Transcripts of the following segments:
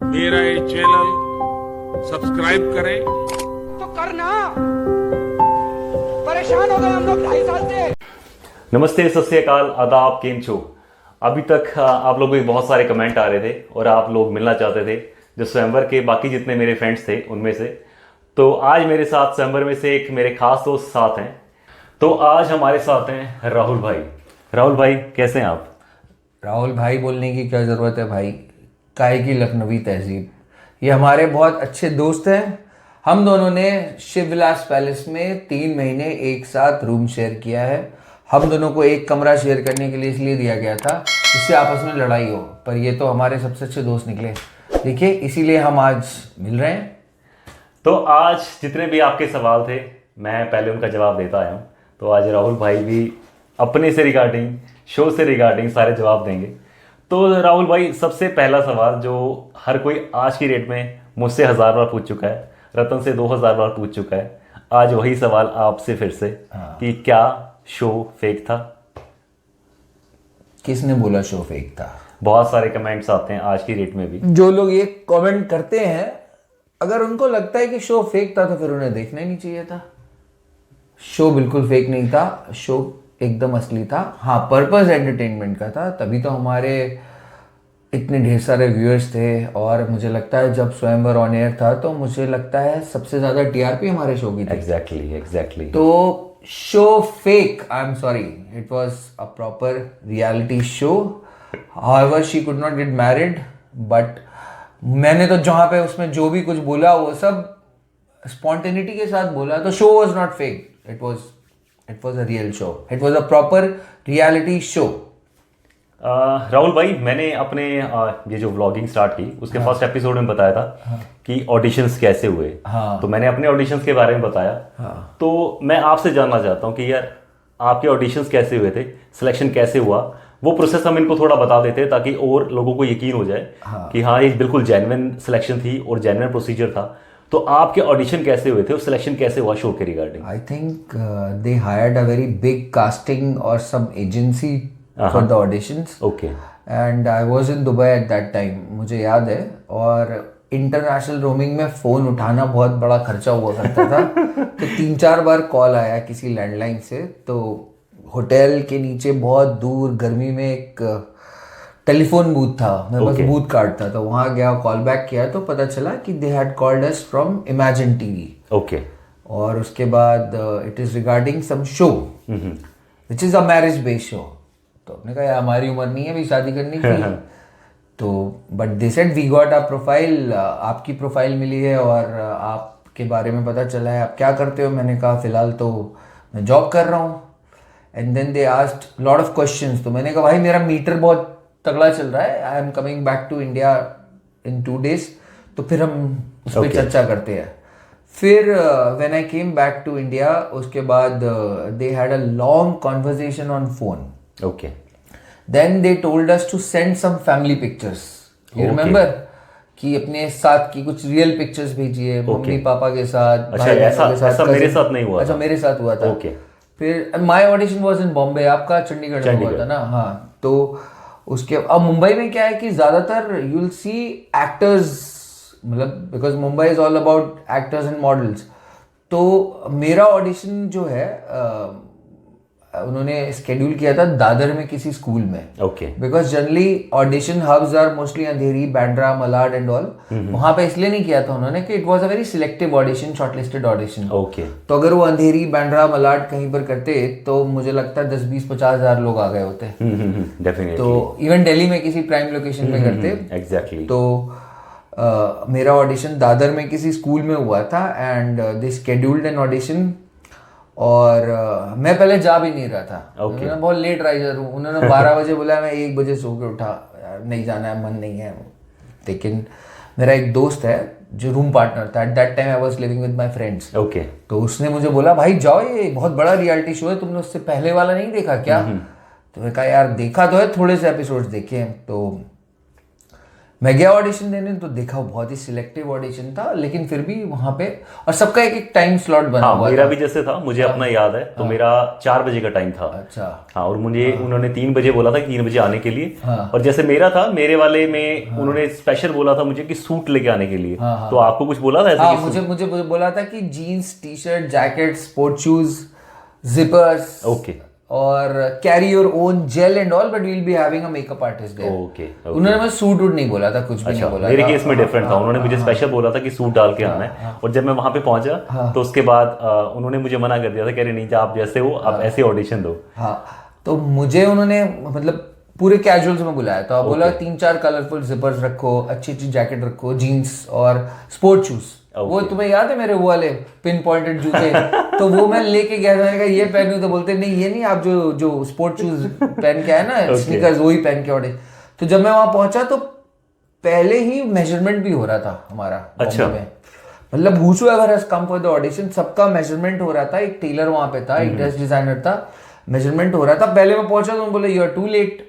मेरा ये channel subscribe करें। तो करना, परेशान हो गए हम लोग 2.5 साल से। नमस्ते, सत श्री अकाल, आदाब, केम छो। अभी तक आप लोगों के बहुत सारे कमेंट आ रहे थे और आप लोग मिलना चाहते थे जो स्वयंवर के बाकी जितने मेरे फ्रेंड्स थे उनमें से। तो आज मेरे साथ स्वयंवर में से एक मेरे खास दोस्त साथ हैं। तो आज हमारे साथ हैं राहुल भाई। राहुल भाई कैसे हैं आप? राहुल भाई बोलने की क्या ज़रूरत है भाई, काहे की लखनवी तहजीब। ये हमारे बहुत अच्छे दोस्त हैं। हम दोनों ने शिवविलास पैलेस में 3 महीने एक साथ रूम शेयर किया है। हम दोनों को एक कमरा शेयर करने के लिए इसलिए दिया गया था जिससे आपस में लड़ाई हो, पर ये तो हमारे सबसे अच्छे दोस्त निकले। देखिए, इसीलिए हम आज मिल रहे हैं। तो आज जितने भी आपके सवाल थे मैं पहले उनका जवाब देता आया हूँ। तो आज राहुल भाई भी अपने से रिगार्डिंग, शो से रिगार्डिंग सारे जवाब देंगे। तो राहुल भाई, सबसे पहला सवाल जो हर कोई आज की डेट में मुझसे 1000 बार पूछ चुका है, रतन से 2000 बार पूछ चुका है, आज वही सवाल आपसे फिर से कि क्या शो फेक था? किसने बोला शो फेक था? बहुत सारे कमेंट्स आते हैं आज की डेट में भी। जो लोग ये कमेंट करते हैं, अगर उनको लगता है कि शो फेक था तो फिर उन्हें देखना ही नहीं चाहिए था। शो बिल्कुल फेक नहीं था, शो एकदम असली था। हाँ, पर्पस एंटरटेनमेंट का था, तभी तो हमारे इतने ढेर सारे व्यूअर्स थे। और मुझे लगता है जब स्वयंवर ऑन एयर था तो मुझे लगता है सबसे ज़्यादा टीआरपी हमारे शो की थी। एग्जैक्टली। तो show fake, I am sorry, it was a proper reality show. However she could not get married, but मैंने तो जहाँ पे उसमें जो भी कुछ बोला वो सब स्पॉन्टेनिटी के साथ बोला। तो show was not fake, it was a real show, it was a proper reality show. Rahul भाई, मैंने अपने ये जो व्लॉगिंग स्टार्ट की उसके फर्स्ट एपिसोड में बताया था कि ऑडिशंस कैसे हुए। तो मैंने अपने ऑडिशंस के बारे में बताया। तो मैं आपसे जानना चाहता हूँ कि यार आपके ऑडिशंस कैसे हुए थे, सिलेक्शन कैसे हुआ, वो प्रोसेस हम इनको थोड़ा बता देते ताकि और लोगों को यकीन हो जाए कि हाँ, ये बिल्कुल जेन्युइन सिलेक्शन थी और जेन्युइन प्रोसीजर था। तो आपके ऑडिशन कैसे हुए थे और सिलेक्शन कैसे हुआ शो के regarding? I think they hired a very big casting और some agency for the auditions. Okay. And I was in Dubai at that time, मुझे याद है। और इंटरनेशनल रोमिंग में फ़ोन उठाना बहुत बड़ा खर्चा हुआ करता था। तो 3-4 बार कॉल आया किसी लैंडलाइन से। तो होटल के नीचे बहुत दूर गर्मी में एक टेलीफोन बूथ था, मेरे पास बूथ कार्ड था। तो वहाँ गया, कॉल बैक किया तो पता चला कि they had called us from Imagine TV. Okay. और उसके बाद it is regarding some show which is a marriage based show. तो हमने कहा यार हमारी उम्र नहीं है अभी शादी करने की। तो but they said we got a profile, आपकी प्रोफाइल मिली है और आपके बारे में पता चला है, आप क्या करते हो? मैंने कहा फ़िलहाल तो मैं जॉब कर रहा हूँ। And then they asked lot of questions. तो मैंने कहा भाई मेरा मीटर बहुत तगड़ा चल रहा है, I am coming back to India in 2 days, तो फिर हम उस पर चर्चा करते हैं। फिर when I came back to India, उसके बाद they had a long conversation on phone. Okay. Then they told us to send some family pictures, you remember, कि अपने साथ की कुछ रियल पिक्चर्स भेजिए, मम्मी पापा के साथ, अच्छा, ऐसा मेरे साथ नहीं हुआ। अच्छा, मेरे साथ हुआ था। ओके। फिर my audition was in Bombay, आपका चंडीगढ़ में हुआ था ना? हाँ। तो उसके अब मुंबई में क्या है कि ज़्यादातर यू विल सी एक्टर्स, मतलब because Mumbai is all about actors and models. तो मेरा ऑडिशन जो है उन्होंने स्केड्यूल किया था दादर में किसी स्कूल में। Okay. Because generally audition hubs are mostly Andheri, Bandra, Malad and all. वहाँ पे इसलिए नहीं किया था उन्होंने कि it was a very selective audition, shortlisted audition. Okay. तो अगर वो अंधेरी, बांद्रा, मलाड कहीं पर करते तो मुझे लगता है 10-20-50 हज़ार लोग आ गए होते। डेफिनेटली। तो इवन दिल्ली में किसी प्राइम लोकेशन पे करते। एग्जैक्टली। तो मेरा ऑडिशन दादर में किसी स्कूल में हुआ था and they scheduled an audition. और मैं पहले जा भी नहीं रहा था। मैं बहुत लेट राइजर हूँ। उन्होंने 12 बजे बोला, मैं 1 बजे सो के उठा, यार नहीं जाना है, मन नहीं है। लेकिन मेरा एक दोस्त है जो रूम पार्टनर था, eight that time I was living with my friends. Okay. तो उसने मुझे बोला, भाई जाओ, ये बहुत बड़ा रियलिटी शो है, तुमने उससे पहले वाला नहीं देखा क्या? तो मैं कहा यार देखा तो है, थोड़े से एपिसोड्स देखे हैं। तो मैं गया ऑडिशन देने तो देखा वो बहुत ही सिलेक्टिव ऑडिशन था, लेकिन फिर भी वहां पे और सबका एक एक टाइम स्लॉट बना हुआ मेरा था। भी जैसे था, मुझे अपना याद है तो मेरा 4 बजे का टाइम था। अच्छा। हाँ, और मुझे उन्होंने 3 बजे बोला था कि 3 बजे आने के लिए। और जैसे मेरा था, मेरे वाले में उन्होंने स्पेशल बोला था मुझे कि सूट लेके आने के लिए। तो आपको कुछ बोला था ऐसे? हाँ, मुझे बोला था कि jeans, T shirt, jacket, sport shoes, zippers, okay, और carry your own gel and all, but we'll be having a makeup artist there. Okay. उन्होंने मुझे सूट वूट नहीं बोला था, कुछ भी नहीं बोला मेरे था। केस में डिफरेंट था, उन्होंने मुझे स्पेशल बोला था कि सूट डाल के आना है। और जब मैं वहां पे पहुंचा तो उसके बाद उन्होंने मुझे मना कर दिया था, कह रहे नहीं, आप जैसे हो आप ऐसे ऑडिशन दो। हाँ, तो मुझे उन्होंने मतलब पूरे कैजुअल्स में बुलाया था, बोला 3-4 कलरफुल जिपर्स रखो, अच्छी अच्छी जैकेट रखो, जीन्स और स्पोर्ट शूज। वो तुम्हें याद है मेरे वो वाले पिन पॉइंटेड जूते? तो वो मैं लेके गया था, मैंने कहा ये पहनूं, तो बोलते नहीं ये नहीं, आप जो स्पोर्ट शूज पहन के आए ना, स्नीकर्स, वही पहन के ऑडिशन। तो जब मैं वहां पहुंचा तो पहले ही मेजरमेंट भी हो रहा था हमारा। अच्छा। में मतलब whosoever has come for the audition, सबका मेजरमेंट हो रहा था। एक टेलर वहां पे था, एक ड्रेस डिजाइनर था, मेजरमेंट हो रहा था। पहले मैं पहुंचा तो बोले यू आर टू लेट।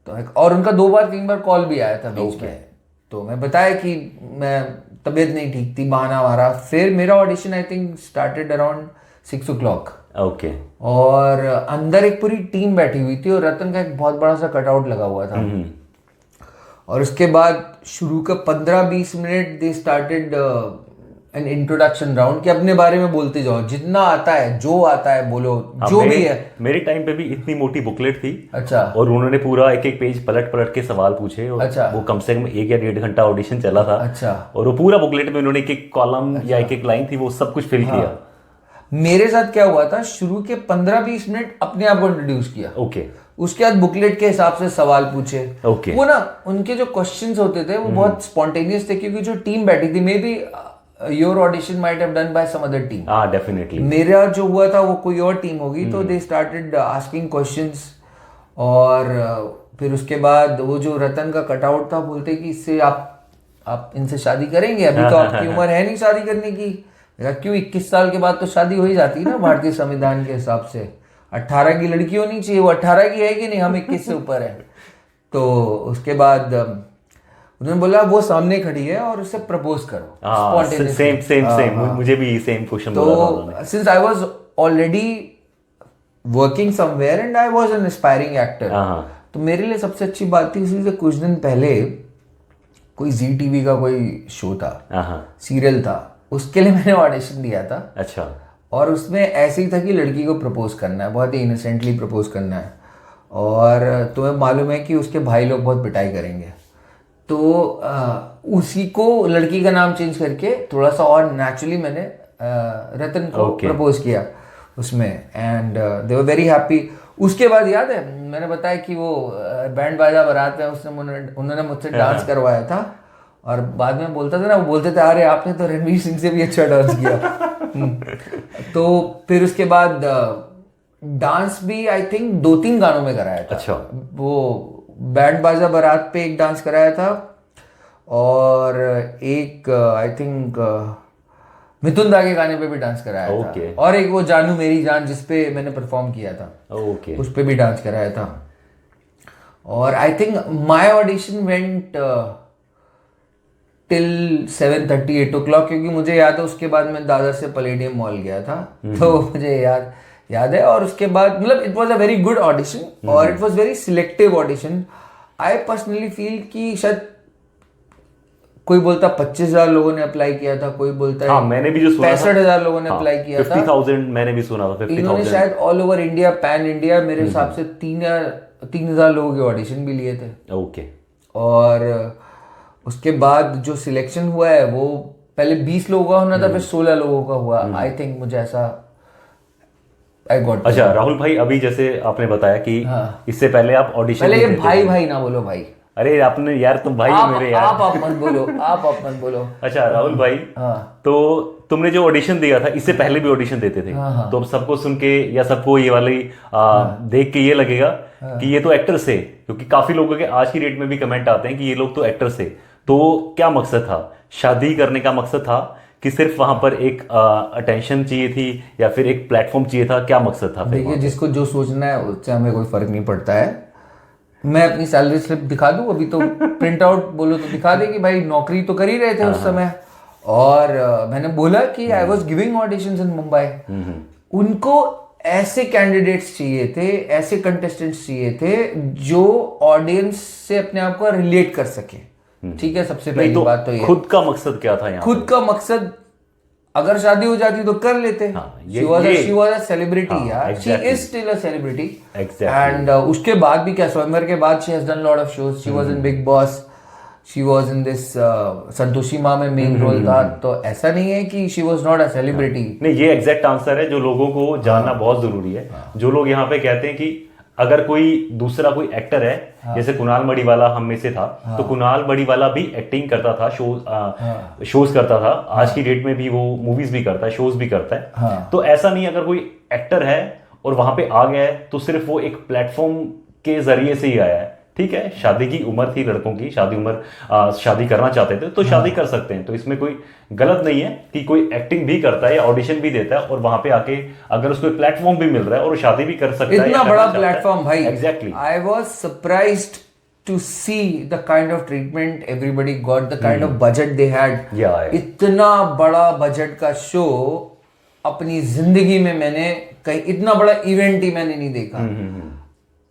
तो और उनका 2-3 बार कॉल भी आया था बीच में। तो मैं बताया कि मैं तबीयत नहीं ठीक थी, बहाना मारा। फिर मेरा audition I think started around 6 o'clock। Okay. और अंदर एक पूरी टीम बैठी हुई थी और रतन का एक बहुत बड़ा सा कटआउट लगा हुआ था। और उसके बाद शुरू का 15-20 minute they started an introduction round कि अपने बारे में बोलते जाओ, जितना आता है, जो आता है बोलो, जो भी है। मेरे टाइम पे भी इतनी मोटी बुकलेट थी। अच्छा। और उन्होंने पूरा एक एक पेज पलट पलट के सवाल पूछे। और अच्छा। वो कम से कम 1 या 1.5 घंटा ऑडिशन चला था। अच्छा। और वो पूरा बुकलेट में उन्होंने एक एक कॉलम या एक एक लाइन थी, वो सब कुछ फिल किया। मेरे साथ क्या हुआ था, शुरू के 15-20 मिनट अपने आप को इंट्रोड्यूस किया। ओके। उसके बाद बुकलेट के हिसाब से सवाल पूछे। ओके। वो ना उनके जो क्वेश्चंस होते थे वो बहुत स्पॉन्टेनियस थे, क्योंकि जो टीम बैठी थी, may be your audition might have done by some other team. हाँ, डेफिनेटली। मेरा जो हुआ था वो कोई और टीम होगी। तो दे स्टार्टेड आस्किंग क्वेश्चंस। और फिर उसके बाद वो जो रतन का कटआउट था, बोलते कि इससे आप इनसे शादी करेंगे? अभी तो आपकी उम्र है नहीं शादी करने की। क्यों? 21 साल के बाद तो शादी हो ही जाती है ना भारतीय संविधान के हिसाब से। 18 की लड़की होनी चाहिए। वो 18 की है कि नहीं? हम 21 से ऊपर है। तो उसके बाद उन्होंने बोला वो सामने खड़ी है और उसे प्रपोज करो। सेम मुझे भी सेम क्वेश्चन बोला था उन्होंने। तो since I was already working somewhere and I was an aspiring actor, तो मेरे लिए सबसे अच्छी बात थी, इसी से कुछ दिन पहले कोई जी टीवी का कोई शो था, सीरियल था, उसके लिए मैंने ऑडिशन दिया था। अच्छा। और उसमें ऐसे ही था कि लड़की को प्रपोज करना है, बहुत ही इनोसेंटली प्रपोज करना है। और तुम्हें मालूम है कि उसके भाई लोग बहुत पिटाई करेंगे। तो उसी को लड़की का नाम चेंज करके थोड़ा सा और नेचुरली मैंने रतन को प्रपोज किया उसमें। And they were very happy. उसके बाद याद है मैंने बताया कि वो बैंड बाजा बारात में उन्होंने मुझसे डांस करवाया था। और बाद में बोलता था ना, वो बोलते थे अरे आपने तो रणवीर सिंह से भी अच्छा डांस किया। तो फिर उसके बाद डांस भी आई थिंक 2-3 गानों में कराया था। अच्छा। वो बैंड बाजा बारात पे एक डांस कराया था, और एक आई थिंक मिथुन दा के गाने पे भी डांस कराया था। और एक वो जानू मेरी जान जिसपे मैंने परफॉर्म किया था, उस पे भी डांस कराया था। और I think my audition went till 7:30-8 o'clock, क्योंकि मुझे याद है उसके बाद मैं दादर से पलेडियम मॉल गया था। तो मुझे याद है। और उसके बाद मतलब it was a very good audition और it was very selective audition. I personally feel कि शायद कोई बोलता 25,000 लोगों ने अप्लाई किया था, कोई बोलता है मैंने भी जो सुना 65,000 लोगों ने अप्लाई किया था। 50,000 मैंने भी सुना था। 50,000 इन्होंने शायद all over India, pan India मेरे हिसाब से 3,000 लोगों के ऑडिशन भी लिए थे। ओके। और उसके बाद जो सिलेक्शन हुआ है वो पहले 20 लोगों का होना था, फिर 16 लोगों का हुआ। आई थिंक मुझे ऐसा आई गॉट। अच्छा राहुल भाई, अभी जैसे आपने बताया कि इससे पहले आप ऑडिशन पहले ये भाई ना बोलो भाई। अरे आपने यार, तुम भाई हो मेरे यार। आप मत बोलो, आप मत बोलो। अच्छा राहुल भाई, तो तुमने जो ऑडिशन दिया था, इससे पहले भी ऑडिशन देते थे, तो अब सबको सुन के या सबको ये वाली देख के ये लगेगा कि ये तो एक्टर्स थे, क्योंकि काफी लोगों के आज की डेट में भी कमेंट आते हैं कि ये लोग तो एक्टर्स थे। तो क्या मकसद था? शादी करने का मकसद था कि सिर्फ वहां पर एक अटेंशन चाहिए थी, या फिर एक प्लेटफॉर्म चाहिए था? क्या मकसद था? देखिए, जिसको जो सोचना है उससे हमें कोई फर्क नहीं पड़ता है। मैं अपनी सैलरी स्लिप दिखा दूं अभी, तो प्रिंट आउट बोलो तो दिखा दे कि भाई नौकरी तो कर ही रहे थे उस समय। और मैंने बोला कि आई वॉज गिविंग ऑडिशंस इन मुंबई। उनको ऐसे कैंडिडेट्स चाहिए थे, ऐसे कंटेस्टेंट्स चाहिए थे जो ऑडियंस से अपने आप को रिलेट कर सके। ठीक है, सबसे पहली बात तो ये खुद का मकसद क्या था यहाँ खुद का मकसद, अगर शादी हो जाती तो कर लेते। शी वाज अ सेलिब्रिटी यार, she is still a celebrity. And उसके बाद भी क्या, स्वयंवर के बाद she has done lot of shows, she was in big boss, she was in this Santoshi माँ में मेन रोल था। तो ऐसा नहीं है कि she was not a celebrity. नहीं, ये एग्जैक्ट आंसर है जो लोगों को जानना बहुत जरूरी है। जो लोग यहाँ पे कहते हैं कि अगर कोई दूसरा कोई एक्टर है, जैसे कुणाल मणिवाला हम में से था, तो कुणाल मणिवाला भी एक्टिंग करता था, शोज करता था। आज की डेट में भी वो मूवीज भी करता है, शोज भी करता है। तो ऐसा नहीं, अगर कोई एक्टर है और वहां पे आ गया है तो सिर्फ वो एक प्लेटफॉर्म के जरिए से ही आया है। ठीक है, शादी की उम्र थी लड़कों की, शादी करना चाहते थे तो शादी कर सकते हैं। तो इसमें कोई गलत नहीं है कि कोई एक्टिंग भी करता है या ऑडिशन भी देता है और वहां पे आके अगर उसको प्लेटफॉर्म भी मिल रहा है और वो शादी भी कर सकता है। इतना बड़ा प्लेटफॉर्म भाई, exactly. I was surprised to see the kind of treatment everybody got, the kind of budget they had. इतना बड़ा बजट का शो अपनी जिंदगी में मैंने कहीं, इतना बड़ा इवेंट ही मैंने नहीं देखा।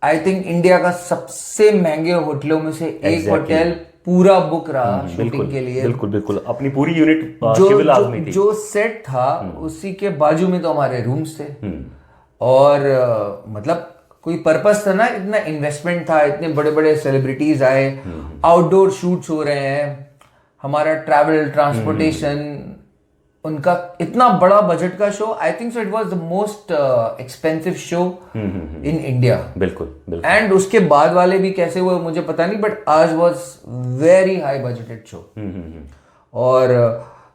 आई थिंक इंडिया का सबसे महंगे होटलों में से एक होटल पूरा बुक रहा शूटिंग के लिए। बिल्कुल बिल्कुल, अपनी पूरी यूनिट सिविल आर्मी थी। जो सेट था उसी के बाजू में तो हमारे रूम्स थे। और मतलब कोई पर्पस था ना, इतना इन्वेस्टमेंट था, इतने बड़े बड़े सेलिब्रिटीज आए, आउटडोर शूट्स हो रहे हैं, हमारा ट्रैवल ट्रांसपोर्टेशन, उनका इतना बड़ा बजट का show. I think so it was the most expensive show in India. बिल्कुल। एंड उसके बाद वाले भी कैसे हुए मुझे पता नहीं, बट आज was very high budgeted show. और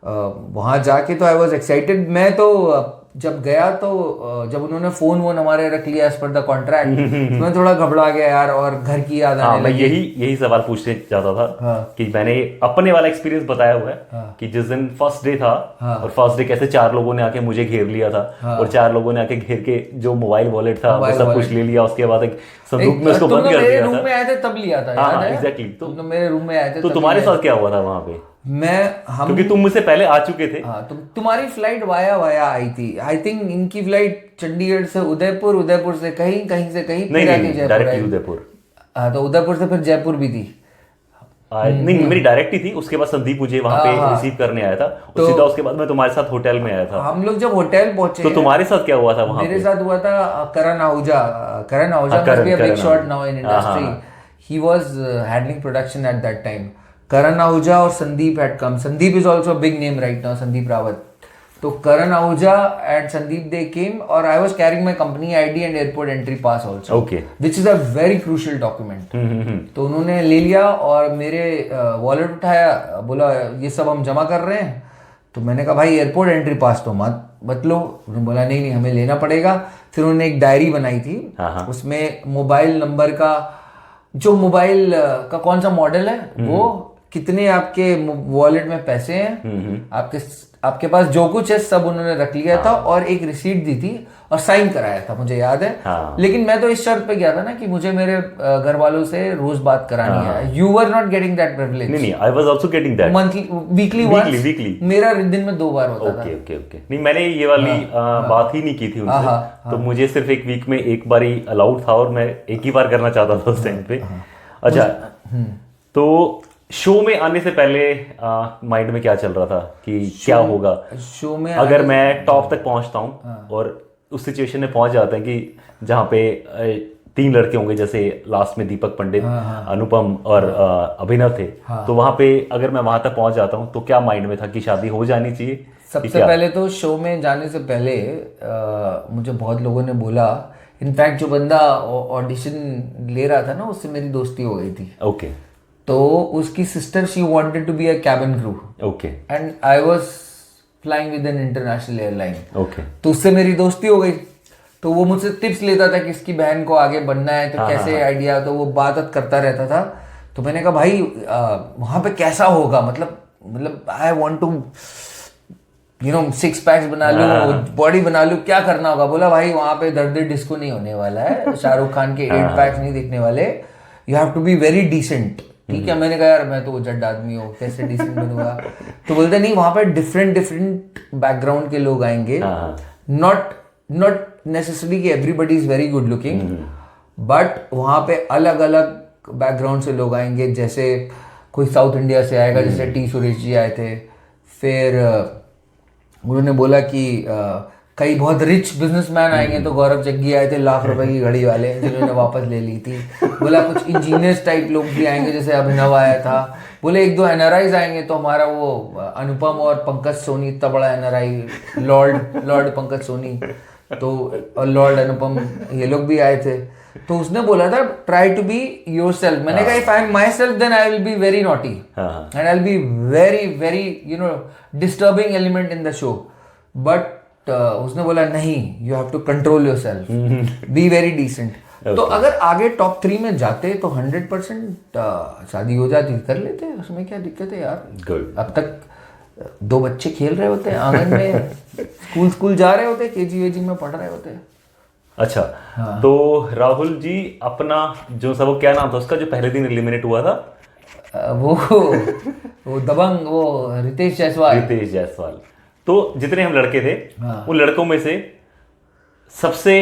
वहां जाके तो आई वाज एक्साइटेड। मैं तो जब गया तो जब उन्होंने फोन हमारे रख लिया एज पर द कॉन्ट्रैक्ट, मैं थोड़ा घबरा गया यार, और घर की याद आने लगी। मैं यही सवाल पूछने चाहता था कि मैंने अपने वाला एक्सपीरियंस बताया हुआ है कि जिस दिन फर्स्ट डे था और फर्स्ट डे कैसे 4 लोगों ने आके मुझे घेर लिया था और 4 लोगों ने आके घेर के जो मोबाइल वॉलेट था वो सब कुछ ले लिया। उसके बाद एक संदूक में उसको बंद कर दिया था। रूम में आए थे तब लिया था। एग्जैक्टली। तो मेरे रूम में आए थे। तो तुम्हारे साथ क्या हुआ था वहां पे? क्योंकि तुम मुझसे पहले आ चुके थे। हाँ, तुम्हारी फ्लाइट वाया आई थी। आई थिंक इनकी फ्लाइट चंडीगढ़ से उदयपुर, उदयपुर से कहीं से कहीं, नहीं, डायरेक्टली उदयपुर। हाँ, तो उदयपुर से फिर जयपुर भी थी। नहीं, मेरी डायरेक्ट ही थी। उसके बाद संदीप मुझे वहां पे रिसीव करने आया था और सीधा उसके बाद मैं तुम्हारे साथ होटल में आया था। हम लोग जब होटल पहुंचे तो तुम्हारे साथ क्या हुआ था वहां? मेरे साथ हुआ था करण Ahuja must be a big shot now in industry. He was handling production at that time. करण आहूजा और Sandeep had come. Sandeep is also a big name right now, Sandeep Rawat. तो करण Ahuja and Sandeep they came, और I was carrying my company ID and airport entry pass also. Okay. Which is a very crucial document. तो उन्होंने ले लिया और मेरे wallet उठाया, बोला ये सब हम जमा कर रहे हैं। तो मैंने कहा भाई एयरपोर्ट एंट्री पास तो मत लो। उन्होंने बोला नहीं हमें लेना पड़ेगा। फिर उन्होंने एक डायरी बनाई थी, उसमें मोबाइल नंबर का, जो मोबाइल का कौन सा मॉडल है, वो कितने आपके वॉलेट में पैसे हैं, आपके पास जो कुछ है सब उन्होंने रख लिया था, और एक रिसीट दी थी और साइन कराया था, मुझे याद है। लेकिन मैं तो इस शर्त पे गया था ना कि मुझे मेरे घर वालों से रोज बात करानी है। You were not getting that privilege. नहीं, I was also getting that monthly, weekly. मेरा दिन में 2 बार होता था। ओके। नहीं, मैंने ये वाली बात ही नहीं की थी उनसे। तो मुझे सिर्फ एक वीक में एक बार ही अलाउड था और मैं एक ही बार करना चाहता था उस टाइम पे। अच्छा, तो शो में आने से पहले माइंड में क्या चल रहा था कि क्या होगा शो में अगर मैं टॉप तक पहुंचता हूं और उस सिचुएशन में पहुंच जाता है कि जहां पे 3 लड़के होंगे, जैसे लास्ट में दीपक पंडित, अनुपम और अभिनव थे। तो वहां पे अगर मैं वहां तक पहुंच जाता हूं तो क्या माइंड में था कि शादी हो जानी चाहिए? सबसे पहले तो शो में जाने से पहले मुझे बहुत लोगों ने बोला, इनफैक्ट जो बंदा ऑडिशन ले रहा था ना, उससे मेरी दोस्ती हो गई थी। ओके। तो उसकी sister, she wanted to be a cabin crew. Okay. And I was flying with an international airline. Okay. तो उससे मेरी दोस्ती हो गई। तो वो मुझसे टिप्स लेता था कि इसकी बहन को आगे बढ़ना है तो कैसे आइडिया, तो वो बात करता रहता था। तो मैंने कहा भाई वहां पे कैसा होगा, मतलब आई वांट टू 6 पैक्स बना लूं, बॉडी बना लूं, क्या करना होगा? बोला भाई वहां पे दर्द डिस्को नहीं होने वाला है, शाहरुख खान के 8 पैक्स नहीं दिखने वाले। You have to be very decent. ठीक है, मैंने कहा यार मैं तो जड आदमी हूँ, कैसे डिसेंट बनूंगा? तो बोलते नहीं, वहां पे डिफरेंट डिफरेंट बैकग्राउंड के लोग आएंगे, नॉट नेसेसरी कि everybody is very good looking, but वहां पे अलग अलग बैकग्राउंड से लोग आएंगे। जैसे कोई साउथ इंडिया से आएगा, जैसे टी सुरेश जी आए थे। फिर उन्होंने बोला कि कई बहुत रिच बिजनेसमैन आएंगे, तो गौरव जग्गी आए थे लाख रुपए की घड़ी वाले, जिन्होंने वापस ले ली थी। बोला कुछ इंजीनियर्स टाइप लोग भी आएंगे, जैसे अभिनव आया था। बोले एक दो एनआरआईज आएंगे, तो हमारा वो अनुपम और पंकज सोनी, इतना बड़ा एनआरआई, लॉर्ड पंकज सोनी, तो और लॉर्ड अनुपम, ये लोग भी आए थे। तो उसने बोला था ट्राई टू बी योरसेल्फ। मैंने कहा if I am myself then I will be very naughty and I will be very very disturbing element in the show. But उसने बोला नहीं, you have to control yourself, be very decent. तो अगर आगे top 3 में जाते तो 100% शादी हो जाती, कर लेते, उसमें क्या दिक्कत है यार। Good. अब तक 2 बच्चे खेल रहे होते हैं आंगन में, स्कूल जा रहे होते, केजी वेजी में पढ़ रहे होते। अच्छा, तो राहुल जी अपना जो सब, वो क्या नाम था उसका जो पहले दिन एलिमिनेट हुआ था? वो दबंग, वो रितेश जायसवाल। तो जितने हम लड़के थे, उन लड़कों में से सबसे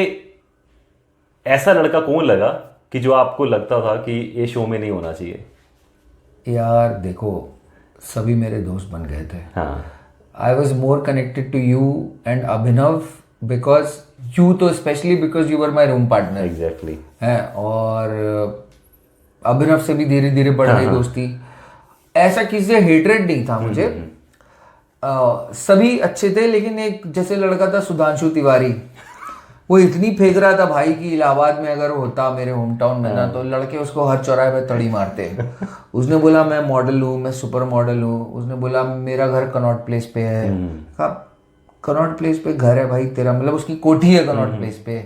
ऐसा लड़का कौन लगा कि जो आपको लगता था कि ये शो में नहीं होना चाहिए? यार देखो, सभी मेरे दोस्त बन गए थे। हाँ, I was more connected to you and Abhinav, because you तो specially because you were my room partner. Exactly है, और अभिनव से भी धीरे धीरे बढ़ गई दोस्ती। ऐसा किसी से हेटरेट नहीं था मुझे, सभी अच्छे थे। लेकिन एक जैसे लड़का था सुधांशु तिवारी, वो इतनी फेंक रहा था भाई कि इलाहाबाद में अगर होता मेरे होम टाउन में ना, तो लड़के उसको हर चौराहे पे तड़ी मारते। उसने बोला मैं मॉडल हूँ, मैं सुपर मॉडल हूँ। उसने बोला मेरा घर कनॉट प्लेस पे है। कनॉट प्लेस पे घर है भाई तेरा, मतलब उसकी कोठी है कनॉट प्लेस पे।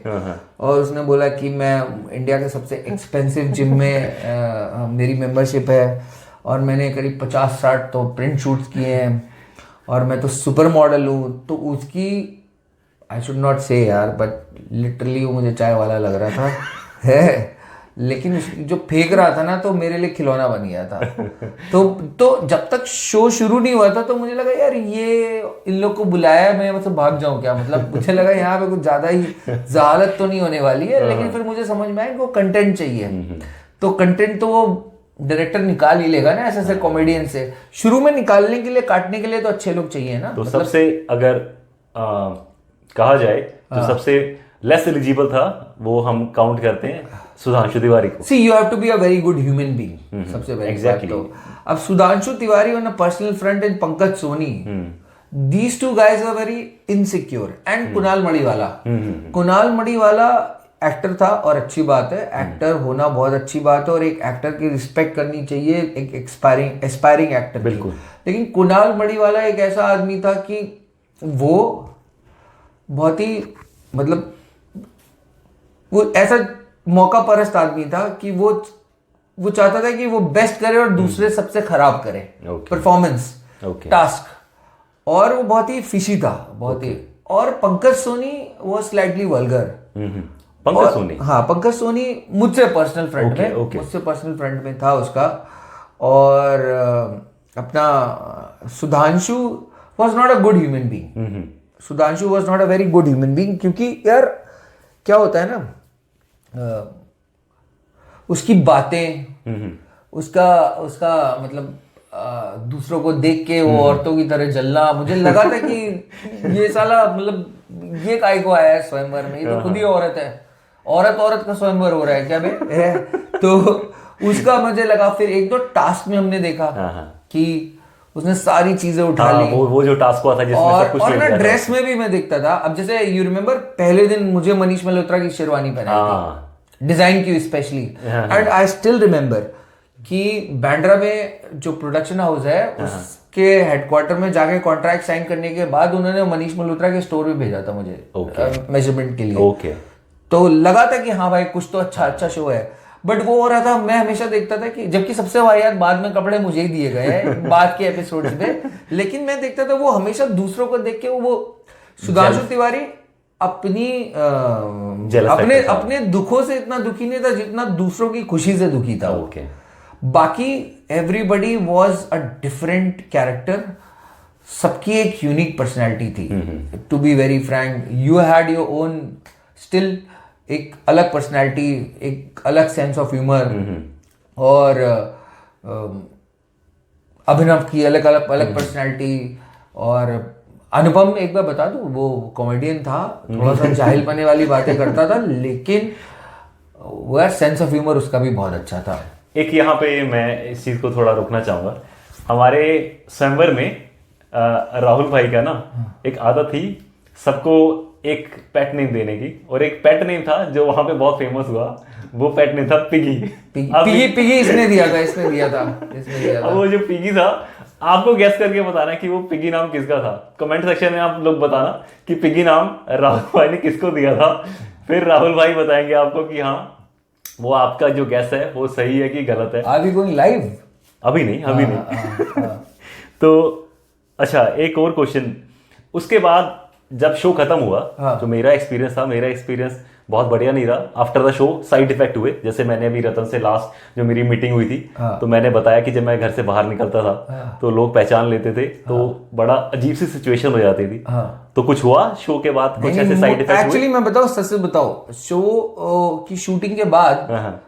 और उसने बोला कि मैं इंडिया के सबसे एक्सपेंसिव जिम में मेरी मेंबरशिप है, और मैंने करीब 50-60 तो प्रिंट शूट्स किए हैं, और मैं तो सुपर मॉडल हूँ। तो उसकी, आई शुड नॉट से यार, बट लिटरली वो मुझे चाय वाला लग रहा था है। लेकिन जो फेंक रहा था ना, तो मेरे लिए खिलौना बन गया था। तो जब तक शो शुरू नहीं हुआ था, तो मुझे लगा यार ये इन लोग को बुलाया है, मैं मतलब भाग जाऊं क्या? मतलब मुझे लगा यहाँ पे कुछ ज्यादा ही जहालत तो नहीं होने वाली है। लेकिन फिर मुझे समझ में आया कि वो कंटेंट चाहिए, तो कंटेंट तो वो डायरेक्टर निकाल ही लेगा ना ऐसे कॉमेडियन से। शुरू में निकालने के लिए, काटने के लिए तो अच्छे लोग चाहिए ना। तो सबसे अगर कहा जाए तो सबसे लेस एलिजिबल था, वो हम काउंट करते हैं सुधांशु तिवारी को। See you have to be a very good human being, सबसे पहले एग्जैक्टली। तो अब Sudhanshu Tiwari on a personal front and Pankaj Soni, these two guys are very insecure, and Kunal Maniwala. Kunal Maniwala actor था, और अच्छी बात है, एक्टर होना बहुत अच्छी बात है, और एक एक्टर की रिस्पेक्ट करनी चाहिए, एक एस्पायरिंग एक्टर। बिल्कुल। लेकिन कुणाल मणिवाला एक ऐसा आदमी था कि वो बहुत ही, मतलब वो ऐसा मौका परस्त आदमी था कि वो चाहता था कि वो बेस्ट करे और दूसरे सबसे खराब करे परफॉर्मेंस, टास्क। और वो बहुत ही फिशी था, बहुत ही। और पंकज सोनी वो स्लाइटली वल्गर। पंकज सोनी, हाँ, पंकज सोनी मुझसे पर्सनल फ्रेंड में, मुझसे पर्सनल फ्रेंड में था उसका। और अपना Sudhanshu was not a good human being. Sudhanshu was not a very good human being, क्योंकि यार क्या होता है ना, उसकी बातें, उसका मतलब दूसरों को देख के वो औरतों की तरह जलना। मुझे लगा था कि ये साला, मतलब ये काय को आया है स्वयंवर में, ये तो खुद ही औरत है, औरत का स्वयंवर हो रहा है क्या बे? तो उसका मुझे लगा। फिर एक दो टास्क में हमने देखा कि उसने सारी चीजें उठा ली। वो जो टास्क हुआ था जिसमें सब कुछ और ना ड्रेस में भी मैं देखता था। अब जैसे यू रिमेम्बर पहले दिन मुझे मनीष मल्होत्रा की शेरवानी पहनाई थी, डिजाइन की specially. And I still remember कि बांद्रा में जो प्रोडक्शन हाउस है उसके हेडक्वार्टर में जाके कॉन्ट्रैक्ट साइन करने के बाद उन्होंने मनीष मल्होत्रा के स्टोर में भेजा था मुझे मेजरमेंट के लिए। तो लगा था कि हाँ भाई कुछ तो अच्छा शो है। बट वो हो रहा था, मैं हमेशा देखता था कि जबकि सबसे वाहियात बाद में कपड़े मुझे ही दिए गए हैं बाद के एपिसोड्स में, लेकिन मैं देखता था वो हमेशा दूसरों को देख के वो सुधांशु तिवारी अपनी Jealous अपने factor था। अपने दुखों से इतना दुखी नहीं था जितना दूसरों की खुशी से दुखी था वो। ओके बाकी everybody was a different character, सबकी एक यूनिक पर्सनैलिटी थी। To be very frank, you had your own still एक अलग पर्सनैलिटी, एक अलग सेंस ऑफ ह्यूमर, और अभिनव की अलग अलग पर्सनैलिटी। और अनुपम, एक बार बता दूं, वो कॉमेडियन था, थोड़ा सा जाहिल पने वाली बातें करता था, लेकिन वो यार सेंस ऑफ ह्यूमर उसका भी बहुत अच्छा था। एक यहाँ पे मैं इस चीज़ को थोड़ा रोकना चाहूँगा। हमारे स्वयंवर में राहुल भाई का ना एक आदत थी सबको एक पेट नेम देने की, और एक पेट नेम था जो वहाँ पे बहुत फेमस हुआ, वो पेट नेम था पिगी। पिगी इसने दिया था। अब वो जो पिगी था, आपको गैस करके बताना है कि वो पिगी नाम किसका था। कमेंट सेक्शन में आप लोग बताना कि पिगी नाम राहुल भाई ने किसको दिया था। फिर राहुल भाई बताएंगे आपको कि हाँ वो आपका जो गैस है वो सही है कि गलत है। Are we going live? अभी नहीं। तो अच्छा, एक और क्वेश्चन। उसके बाद जब शो खत्म हुआ, जो मेरा एक्सपीरियंस बहुत बढ़िया नहीं रहा। After the show side effect हुए, जैसे मैंने अभी रतन से लास्ट जो मेरी मीटिंग हुई थी, तो मैंने बताया कि जब मैं घर से बाहर निकलता था तो लोग पहचान लेते थे, तो बड़ा अजीब सी सिचुएशन हो जाती थी। तो कुछ हुआ शो के बाद, कुछ ऐसे साइड इफेक्ट हुए? एक्चुअली मैं बताऊं, सच से बताओ, शो की शूटिंग के बाद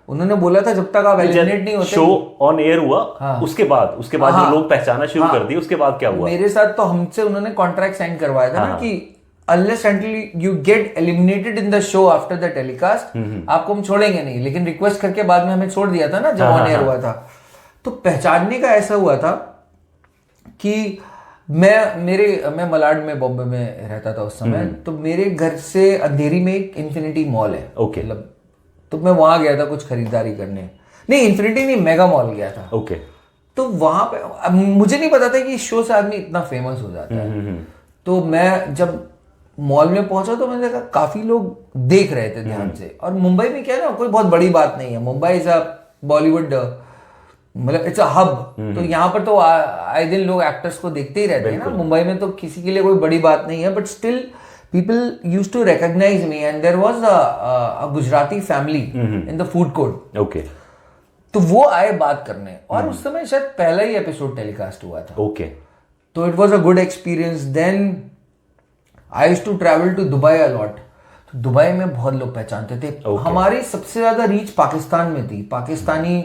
उन्होंने बोला था जब तक आप एलिमिनेट नहीं होते, शो ऑन एयर हुआ, उसके बाद जो लोग पहचाना शुरू कर दिए, उसके बाद क्या हुआ? मेरे साथ तो हमसे उन्होंने कॉन्ट्रैक्ट साइन करवाया था ना कि unless until you get eliminated in the show after the telecast, आपको हम छोड़ेंगे नहीं। लेकिन रिक्वेस्ट करके बाद में हमें छोड़ दिया था ना जब ऑन एयर हुआ था। तो पहचानने का ऐसा हुआ था कि मैं मलाड में, बॉम्बे में रहता था उस समय। तो मेरे घर से अंधेरी में एक इन्फिनिटी मॉल है। ओके। मतलब तो मैं वहां गया था कुछ खरीदारी करने। नहीं, इन्फिनिटी नहीं, मेगा मॉल गया था। ओके। तो वहां पे मुझे नहीं पता था कि शो से आदमी इतना फेमस हो जाता है। तो मैं जब मॉल में पहुंचा तो मैंने देखा काफी लोग देख रहे थे ध्यान से। और मुंबई में क्या है ना, कोई बहुत बड़ी बात नहीं है। मुंबई इज अ बॉलीवुड, मतलब इट्स अ हब। तो यहाँ पर तो आए दिन लोग एक्टर्स को देखते ही रहते हैं ना। मुंबई में तो किसी के लिए कोई बड़ी बात नहीं है, but still people used to recognise me, and there was a Gujarati family in the food court. Okay. तो वो आए बात करने, और उस समय शायद पहला ही एपिसोड टेलीकास्ट हुआ था। ओके। तो it was a good experience. Then I used to travel to Dubai a lot. तो दुबई में बहुत लोग पहचानते थे। हमारी सबसे ज्यादा रीच पाकिस्तान में थी। पाकिस्तानी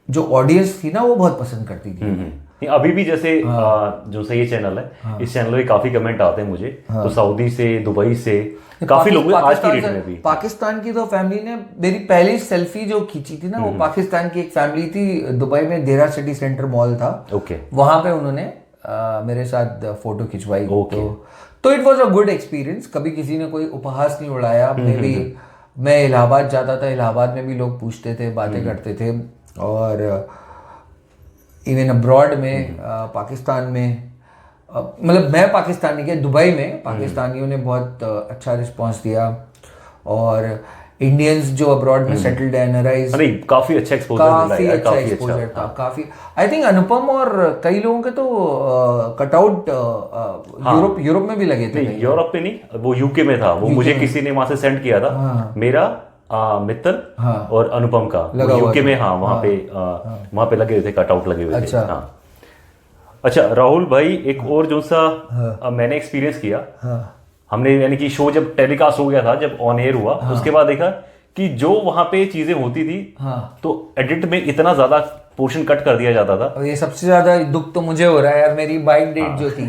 जो ऑडियंस थी ना, वो बहुत पसंद करती थी। अभी भी जैसे जो सही चैनल है, इस चैनल पे काफी कमेंट आते हैं मुझे। तो सऊदी से, दुबई से काफी लोग आज की डेट में भी। पाकिस्तान की तो फैमिली ने मेरी पहली सेल्फी जो खींची थी ना, वो पाकिस्तान की एक फैमिली थी। दुबई में देरा सिटी सेंटर मॉल था, वहां पे उन्होंने मेरे साथ फोटो खिंचवाई। तो it was a good experience. कभी किसी ने कोई उपहास नहीं उड़ाया। मैं इलाहाबाद जाता था, इलाहाबाद में भी लोग पूछते थे, बातें करते थे। और इवन अब्रॉड में, पाकिस्तान में, मतलब मैं पाकिस्तान नहीं गया, दुबई में पाकिस्तानियों ने बहुत अच्छा रिस्पांस दिया। और इंडियंस जो अब्रॉड में सेटल्ड है, एनआरआईज, काफी अच्छा एक्सपोजर था। काफी आई थिंक अनुपम और कई लोगों के तो कटआउट यूरोप में भी लगे थे। यूरोप में नहीं, वो यूके में था। वो मुझे किसी ने वहां से सेंड किया था। मेरा मित्तल और अनुपम का यूके में, वहां पे लगे हुए थे, कटआउट लगे हुए थे। अच्छा राहुल भाई, एक और जो सा मैंने एक्सपीरियंस किया, हमने यानी कि शो जब टेलीकास्ट हो गया था, जब ऑन एयर हुआ, उसके बाद देखा कि जो वहां पे चीजें होती थी, तो एडिट में इतना ज्यादा पोर्शन कट कर दिया जाता था। और ये सबसे ज्यादा दुख तो मुझे हो रहा है यार, मेरी बाइक डेट जो थी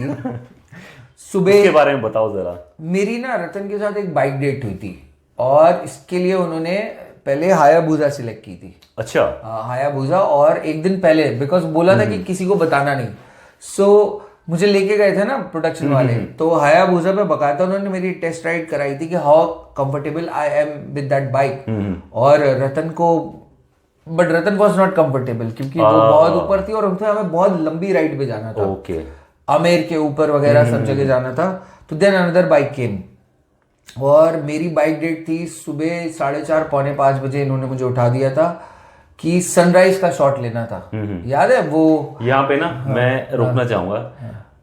सुबह, उसके बारे में बताओ जरा। मेरी ना रतन के साथ एक बाइक डेट हुई थी, और इसके लिए उन्होंने पहले हायाबुसा सिलेक्ट की थी। अच्छा। हायाबुसा, और एक दिन पहले, बिकॉज बोला था कि किसी को बताना नहीं। सो मुझे लेके गए थे ना प्रोडक्शन वाले, तो हायाबुसा पे बकायदा उन्होंने मेरी टेस्ट राइड कराई थी कि how comfortable I am with that bike. और रतन वॉज नॉट कंफर्टेबल, क्योंकि वो बहुत ऊपर थी और हमें बहुत लंबी राइड पे जाना था। ओके। आमेर के ऊपर वगैरह सब जगह जाना था। तो देन अनदर बाइक केम, और मेरी बाइक डेट थी सुबह 4:30 पौने 5 बजे। इन्होंने मुझे उठा दिया था कि सनराइज का शॉट लेना था। याद है वो? यहाँ पे ना मैं रोकना चाहूंगा।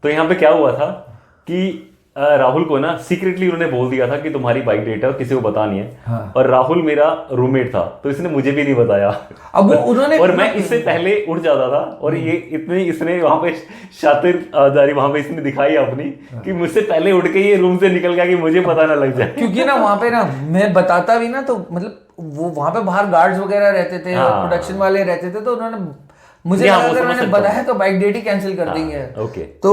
तो यहाँ पे क्या हुआ था कि राहुल को ना सीक्रेटली उन्होंने बोल दिया था कि तुम्हारी बाइक डेट है और किसी को बता नहीं है। हाँ। और राहुल मेरा रूममेट था तो इसने मुझे भी नहीं बताया। अब वो उन्होंने और मैं इससे पहले उठ जाता था और ये इतनी इसने वहां पे शातिर जारी वहां पे इसने दिखाई अपनी कि मुझसे पहले उठ के ये रूम से निकल गया कि मुझे पता ना लग जाए। क्योंकि ना वहां पे ना मैं बताता भी ना तो मतलब वो वहां पे बाहर गार्ड्स वगैरह रहते थे और प्रोडक्शन वाले रहते थे, तो उन्होंने मुझे लगा अगर मैंने बताया तो बाइक डेट ही कैंसिल कर देंगे। ओके। तो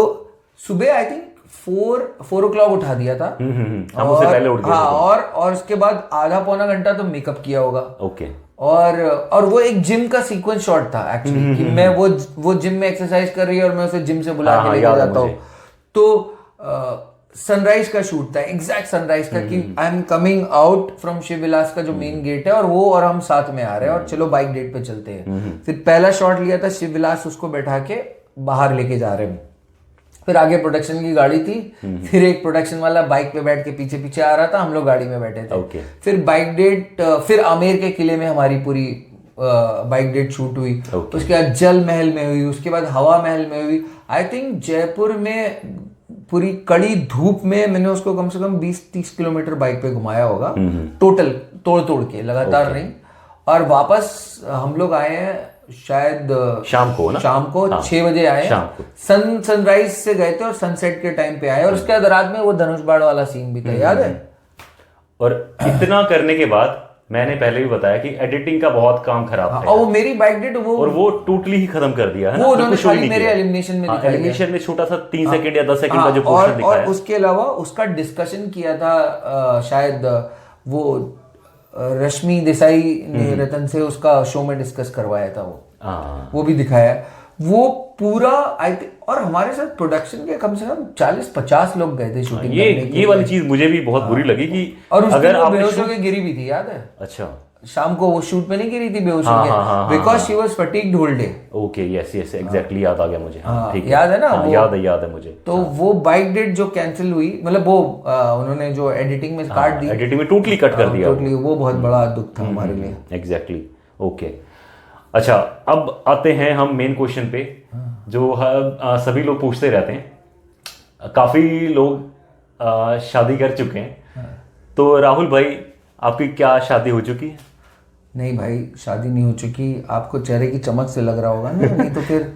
सुबह आई थिंक 4 o'clock उठा दिया था। हम उससे पहले उठ गए। हाँ, और उसके बाद आधा पौना घंटा तो मेकअप किया होगा। ओके। और वो एक जिम का सीक्वेंस शॉट था एक्चुअली कि मैं वो जिम में एक्सरसाइज कर रही है और मैं उसे जिम से बुला के लेके जाता हूँ। तो सनराइज का शूट था, एग्जैक्ट सनराइज का कि I am coming out from Shiv Vilas का जो मेन गेट है और वो और हम साथ में आ रहे हैं और चलो बाइक डेट पे चलते हैं। फिर पहला शॉट लिया था शिव विलास, उसको बैठा के बाहर लेके जा रहे हैं। फिर आगे प्रोडक्शन की गाड़ी थी, फिर एक प्रोडक्शन वाला बाइक पे बैठ के पीछे पीछे आ रहा था, हम लोग गाड़ी में बैठे थे। फिर बाइक डेट, फिर आमेर के किले में हमारी पूरी बाइक डेट शूट हुई। उसके बाद जल महल में हुई, उसके बाद हवा महल में हुई। आई थिंक जयपुर में पूरी कड़ी धूप में मैंने उसको कम से कम 20-30 किलोमीटर बाइक पे घुमाया होगा टोटल, तोड़ के, लगातार नहीं। और वापस हम लोग आए हैं शायद शाम को 6 बजे आए। सनराइज से गए थे और सनसेट के टाइम पे आए। और उसके बाद रात में वो धनुष बाड़ वाला सीन भी था, याद है। और इतना करने के बाद मैंने पहले भी बताया कि एडिटिंग का बहुत काम खराब था। और वो मेरी बाइक डेट वो टोटली ही खत्म कर दिया है वो उन्होंने खाली मेरे एलिमिनेशन में दिखाया। एलिमिनेशन में छोटा सा 3 सेकंड या 10 सेकंड का जो पोर्शन दिखाया। और उसके अलावा उसका डिस्कशन किया था शायद वो रश्मि देसाई ने रतन से उसका शो में डिस्कस करवाया था, वो भी दिखाया। वो पूरा और हमारे साथ प्रोडक्शन के कम से कम 40-50 लोग गए थे शूटिंग करने के लिए। ये वाली चीज मुझे भी बहुत बुरी लगी कि और अगर आप बेहोश होकर गिरी भी थी, याद है। अच्छा, शाम को वो शूट में नहीं गिरी थी बेहोश होकर, because she was fatigued whole day. Okay, yes exactly, याद आ गया मुझे। ठीक है, याद है ना। याद है मुझे। तो वो बाइक डेट जो कैंसिल हुई, मतलब वो उन्होंने जो एडिटिंग में काट दी, एडिटिंग में टोटली कट कर दिया, टोटली। वो बहुत बड़ा दुख था हमारे लिए। एग्जैक्टली। ओके, अच्छा, अब आते हैं हम मेन क्वेश्चन पे जो सभी लोग पूछते रहते हैं। काफी लोग शादी कर चुके हैं, तो राहुल भाई आपकी क्या शादी हो चुकी है? नहीं भाई, शादी नहीं हो चुकी। आपको चेहरे की चमक से लग रहा होगा ना, नहीं तो फिर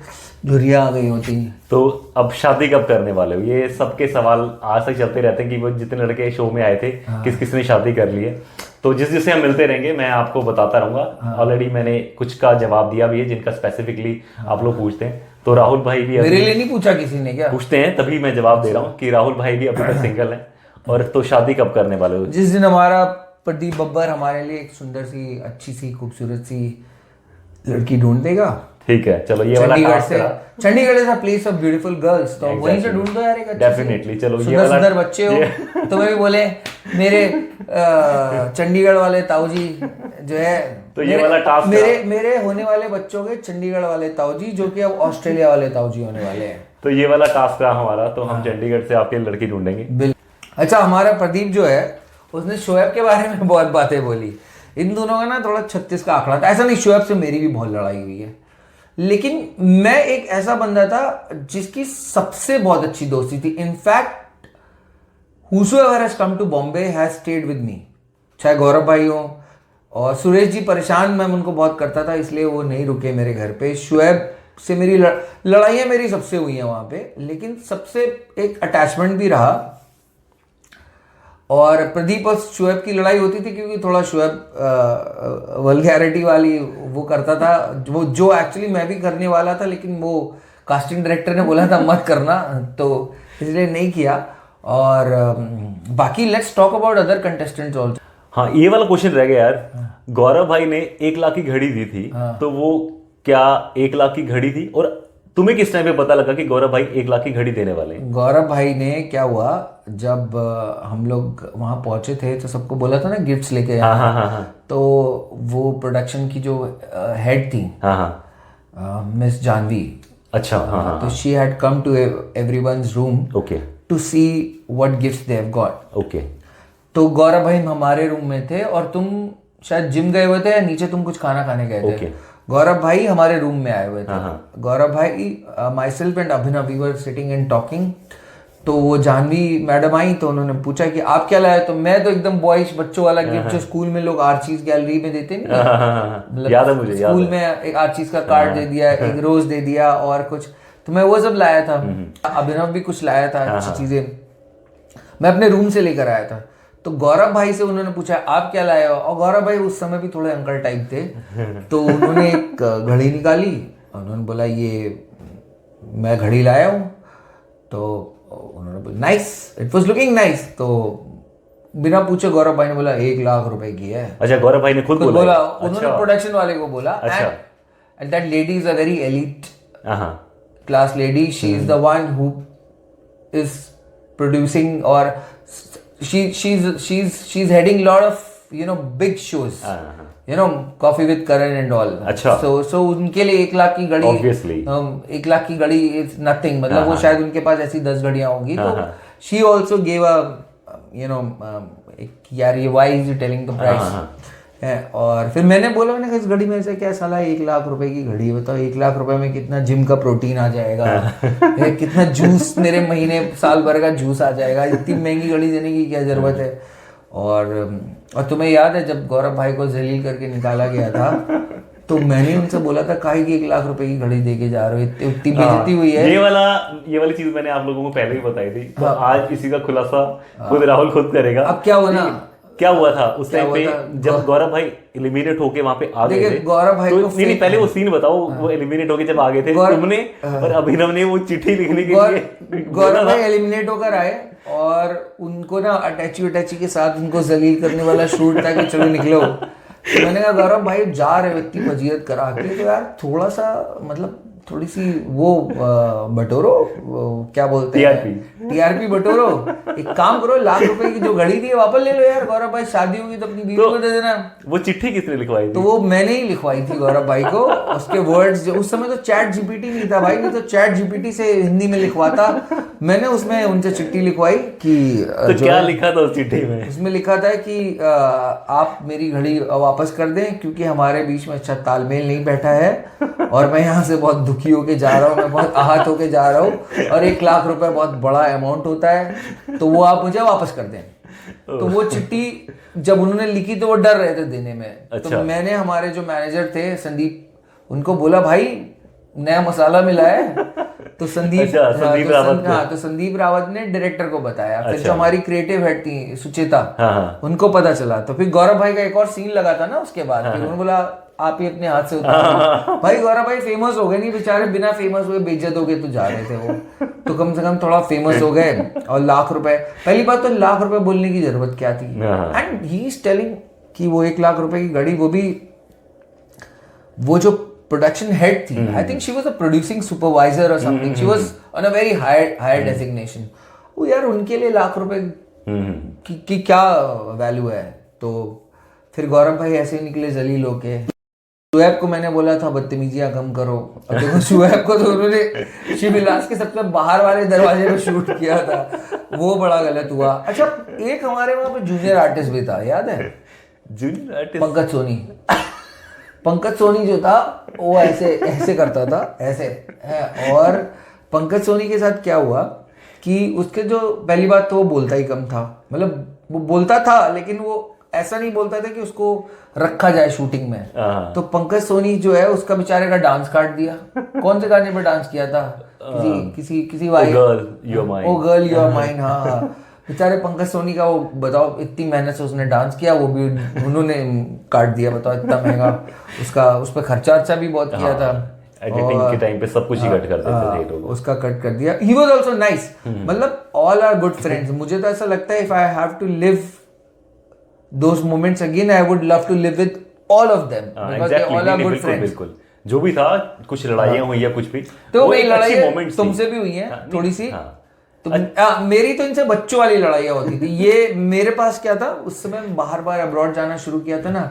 झुर्रियाँ आ गई होती। तो अब शादी कब करने वाले हो? ये सबके सवाल आज तक चलते रहते हैं कि वो जितने लड़के शो में आए थे किस ने शादी कर ली है। तो जिससे हम मिलते रहेंगे मैं आपको बताता रहूंगा। ऑलरेडी मैंने कुछ का जवाब दिया भी है जिनका स्पेसिफिकली आप लोग पूछते हैं। तो राहुल भाई भी मेरे लिए नहीं पूछा किसी ने क्या? पूछते हैं, तभी मैं जवाब दे रहा हूँ कि राहुल भाई भी अभी तक सिंगल है। और तो शादी कब करने वाले हो? जिस दिन हमारा प्रदीप बब्बर हमारे लिए एक सुंदर सी, अच्छी सी, खूबसूरत सी लड़की ढूंढ देगा। ठीक है, चलो ये वाला Chandigarh is a place of beautiful girls, तो वहीं से ढूंढ दो यार एक अच्छी डेफिनेटली। चलो ये वाला सुंदर बच्चे हो तो मैं भी बोले मेरे चंडीगढ़ वाले ताऊजी जो है, तो ये वाला टास्क मेरे होने वाले बच्चों के चंडीगढ़ वाले ताऊजी जो कि अब ऑस्ट्रेलिया वाले ताऊजी होने वाले हैं। तो ये वाला टास्क रहा हमारा। तो हम चंडीगढ़ से आपके लड़की ढूंढेंगे। अच्छा, हमारा प्रदीप जो है उसने शोएब के बारे में बहुत बातें बोली। इन दोनों का ना थोड़ा 36 का आंकड़ा था। ऐसा नहीं, शोएब से मेरी भी बहुत लड़ाई हुई है, लेकिन मैं एक ऐसा बंदा था जिसकी सबसे बहुत अच्छी दोस्ती थी। In fact whosoever has come to Bombay has stayed with me, चाहे गौरव भाई हो और सुरेश जी परेशान मैं उनको बहुत करता था, इसलिए वो नहीं रुके मेरे घर पे। शोएब से मेरी लड़ाइयाँ मेरी सबसे हुई हैं वहाँ पे, लेकिन सबसे एक अटैचमेंट भी रहा। और प्रदीप और शोएब की लड़ाई होती थी क्योंकि थोड़ा शोएब वल्गैरिटी वाली वो करता था, वो जो एक्चुअली मैं भी करने वाला था, लेकिन वो कास्टिंग डायरेक्टर ने बोला था मत करना, तो इसलिए नहीं किया। और बाकी let's talk about other contestants also. हाँ, ये वाला क्वेश्चन रह गया यार। गौरव भाई ने 1 लाख की घड़ी दी थी, तो वो क्या 1 लाख की घड़ी थी? और तुम्हें किस टाइम पे पता लगा कि गौरव भाई 1 लाख की घड़ी देने वाले हैं? गौरव भाई ने क्या हुआ, जब हम लोग वहां पहुंचे थे तो सबको बोला था ना गिफ्ट्स लेके आना। तो वो प्रोडक्शन की जो हेड थी मिस जानवी, अच्छा, तो she had come to everyone's room to see what gifts they have got. Okay. तो गौरव भाई हमारे रूम में थे और तुम शायद जिम गए हुए थे या नीचे तुम कुछ खाना खाने गए थे। गौरव भाई हमारे रूम में आए हुए थे। गौरव भाई, myself and Abhinav, we were sitting and talking. तो वो जानवी मैडम आई तो उन्होंने पूछा कि आप क्या लाए, तो मैं तो एकदम बॉयज बच्चों वाला गिफ्ट जो स्कूल में लोग आर्चीज गैलरी में देते नहीं, मतलब याद है मुझे, याद स्कूल है। में एक आर्चीज का कार्ड दे दिया, एक रोज दे दिया और कुछ, तो मैं वो सब लाया था। अभिनव भी कुछ लाया था अच्छी चीजें, मैं अपने रूम से लेकर आया था। तो गौरव भाई से उन्होंने पूछा आप क्या लाए हो, और गौरव भाई उस समय भी थोड़े अंकल टाइप थे, तो उन्होंने एक घड़ी निकाली, उन्होंने बोला ये मैं घड़ी लाया हूँ, तो उन्होंने बोला nice, it was looking nice, तो बिना पूछे गौरव भाई ने बोला 1 लाख रुपए की है। अच्छा, गौरव भाई ने खुद बोला बोला? उन्होंने प्रोडक्शन वाले को बोला। अच्छा। And that lady is a very elite हाँ, class lady, she is the one who is producing, or she's heading lot of big shows, Coffee with Karan and all. अच्छा। so उनके लिए 1 लाख की घड़ी, Obviously। 1 लाख की घड़ी इज नथिंग, मतलब वो शायद उनके पास ऐसी 10 घड़ियां होंगी, तो she also gave a यार ये why is you telling the price है। और फिर मैंने बोला, मैंने कहा इस घड़ी में ऐसा क्या साला 1 लाख रुपए की घड़ी, बताओ 1 लाख रुपए में कितना जिम का प्रोटीन आ जाएगा, कितना जूस मेरे महीने साल भर का जूस आ जाएगा, इतनी महंगी घड़ी देने की क्या जरूरत है। और तुम्हें याद है जब गौरव भाई को जलील करके निकाला गया था, तो मैंने उनसे बोला था काहे की 1 लाख रुपए की घड़ी दे के जा रहे हो, इतनी बेइज्जती हुई है। ये वाली चीज मैंने आप लोगों को पहले ही बताई थी, तो आज इसी का खुलासा खुद राहुल खुद करेगा। अब क्या हुआ ना, क्या हुआ था उस टाइम पे जब गौरव भाई एलिमिनेट होके वहां पे आ गए थे? गौरव भाई तो को नहीं, पहले वो सीन बताओ, वो एलिमिनेट होके जब आ गए थे तुमने और अभिनव ने वो चिट्ठी लिखने के लिए, गौरव भाई एलिमिनेट होकर आए और उनको ना अटैची के साथ उनको जलील करने वाला शूट था कि चलो निकलो। तो मैंने कहा गौरव भाई जा रहे हो इतनी फजीयत करा के, तो यार थोड़ा सा मतलब थोड़ी सी वो बटोरो, क्या बोलते हैं, टीआरपी बटोरो, एक काम करो 1 लाख रुपए की जो घड़ी थी वापस ले लो यार। गौरव भाई शादी होगी तो अपनी बीवी को दे देना। वो चिट्ठी किसने लिखवाई थी? तो वो मैंने ही लिखवाई थी गौरव भाई को। उसके वर्ड्स जो उस समय तो चैट जीपीटी नहीं था भाई, नहीं तो चैट जीपीटी से हिंदी में लिखवाता। मैंने उसमें उनसे चिट्ठी लिखवाई कि तो क्या लिखा था उस चिट्ठी में? उसमें लिखा था कि आप मेरी घड़ी वापस कर दें क्योंकि हमारे बीच में अच्छा तालमेल नहीं बैठा है और मैं यहाँ से बहुत दुखी होके जा रहा हूँ, मैं बहुत आहत होके जा रहा हूँ और 1 लाख रुपए बहुत बड़ा अमाउंट होता है, तो वो आप मुझे वापस कर दें। तो वो चिट्ठी जब उन्होंने लिखी तो वो डर रहे थे देने में। अच्छा। तो मैंने हमारे जो मैनेजर थे संदीप, उनको बोला भाई नया मसाला मिला है। तो संदीप तो संदीप रावत ने डायरेक्टर को बताया। फिर जो हमारी क्रिएटिव हेड थी सुचेता, उनको पता चला। तो फिर गौरव भाई का एक और सीन लगा था ना उसके बाद, फिर उन्होंने बोला आप ही अपने हाथ से उतारो। भाई गौरव भाई फेमस हो गए नहीं बेचारे, बिना फेमस हुए बेइज्जत हो गए तो जा रहे थे वो, तो कम से कम थोड़ा फेमस हो गए। और 1 लाख रुपए, पहली बात तो 1 लाख रुपए बोलने की जरूरत क्या थी। एंड ही इज टेलिंग कि वो 1 लाख रुपए की घड़ी, वो भी वो जो प्रोडक्शन हेड थी, I think she was a producing supervisor और something, she was on a very higher designation. वो यार उनके लिए 1 लाख रुपए की क्या वैल्यू है। तो फिर गौरव भाई ऐसे ही निकले जलील होके। शुएब को मैंने बोला था बदतमीजियां कम करो, अब देखो शुएब को तो उन्होंने शिवविलास के सबसे बाहर वाले दरवाजे में शूट किया था, वो बड़ा गलत हुआ। अच्छा एक हमारे वहां पे जूनियर आर्टिस्ट भी था, याद है? Junior artist Pankaj Soni. पंकज सोनी जो था वो ऐसे करता था ऐसे है। और पंकज सोनी के साथ क्या हुआ कि उसके जो पहली बात तो वो बोलता ही कम था, मतलब वो बोलता था लेकिन वो ऐसा नहीं बोलता था कि उसको रखा जाए शूटिंग में। तो पंकज सोनी जो है उसका बेचारे का डांस काट दिया। कौन से गाने पर डांस किया था? किसी why oh girl you are mine. हाँ बेचारे पंकज सोनी का वो बताओ इतनी मेहनत से उसने डांस किया, वो भी उन्होंने काट दिया। बताओ इतना महंगा उसका, उस पर खर्चा भी बहुत किया था। एडिटिंग के टाइम पे सब कुछ ही कट कर देते थे लोग, उसका कट कर दिया। ही वाज आल्सो नाइस, मतलब ऑल आर गुड फ्रेंड्स। मुझे तो ऐसा लगता है if I have to live those moments again, I would love to live with all of them because they all are good friends. बिल्कुल जो भी था, कुछ लड़ाइयाँ हुई या कुछ भी, तो मेरी लड़ाई तुमसे भी हुई है थोड़ी सी। तो मेरी तो इनसे बच्चों वाली लड़ाइयाँ होती थी। ये मेरे पास क्या था उस समय, बाहर अब्रॉड जाना शुरू किया था ना,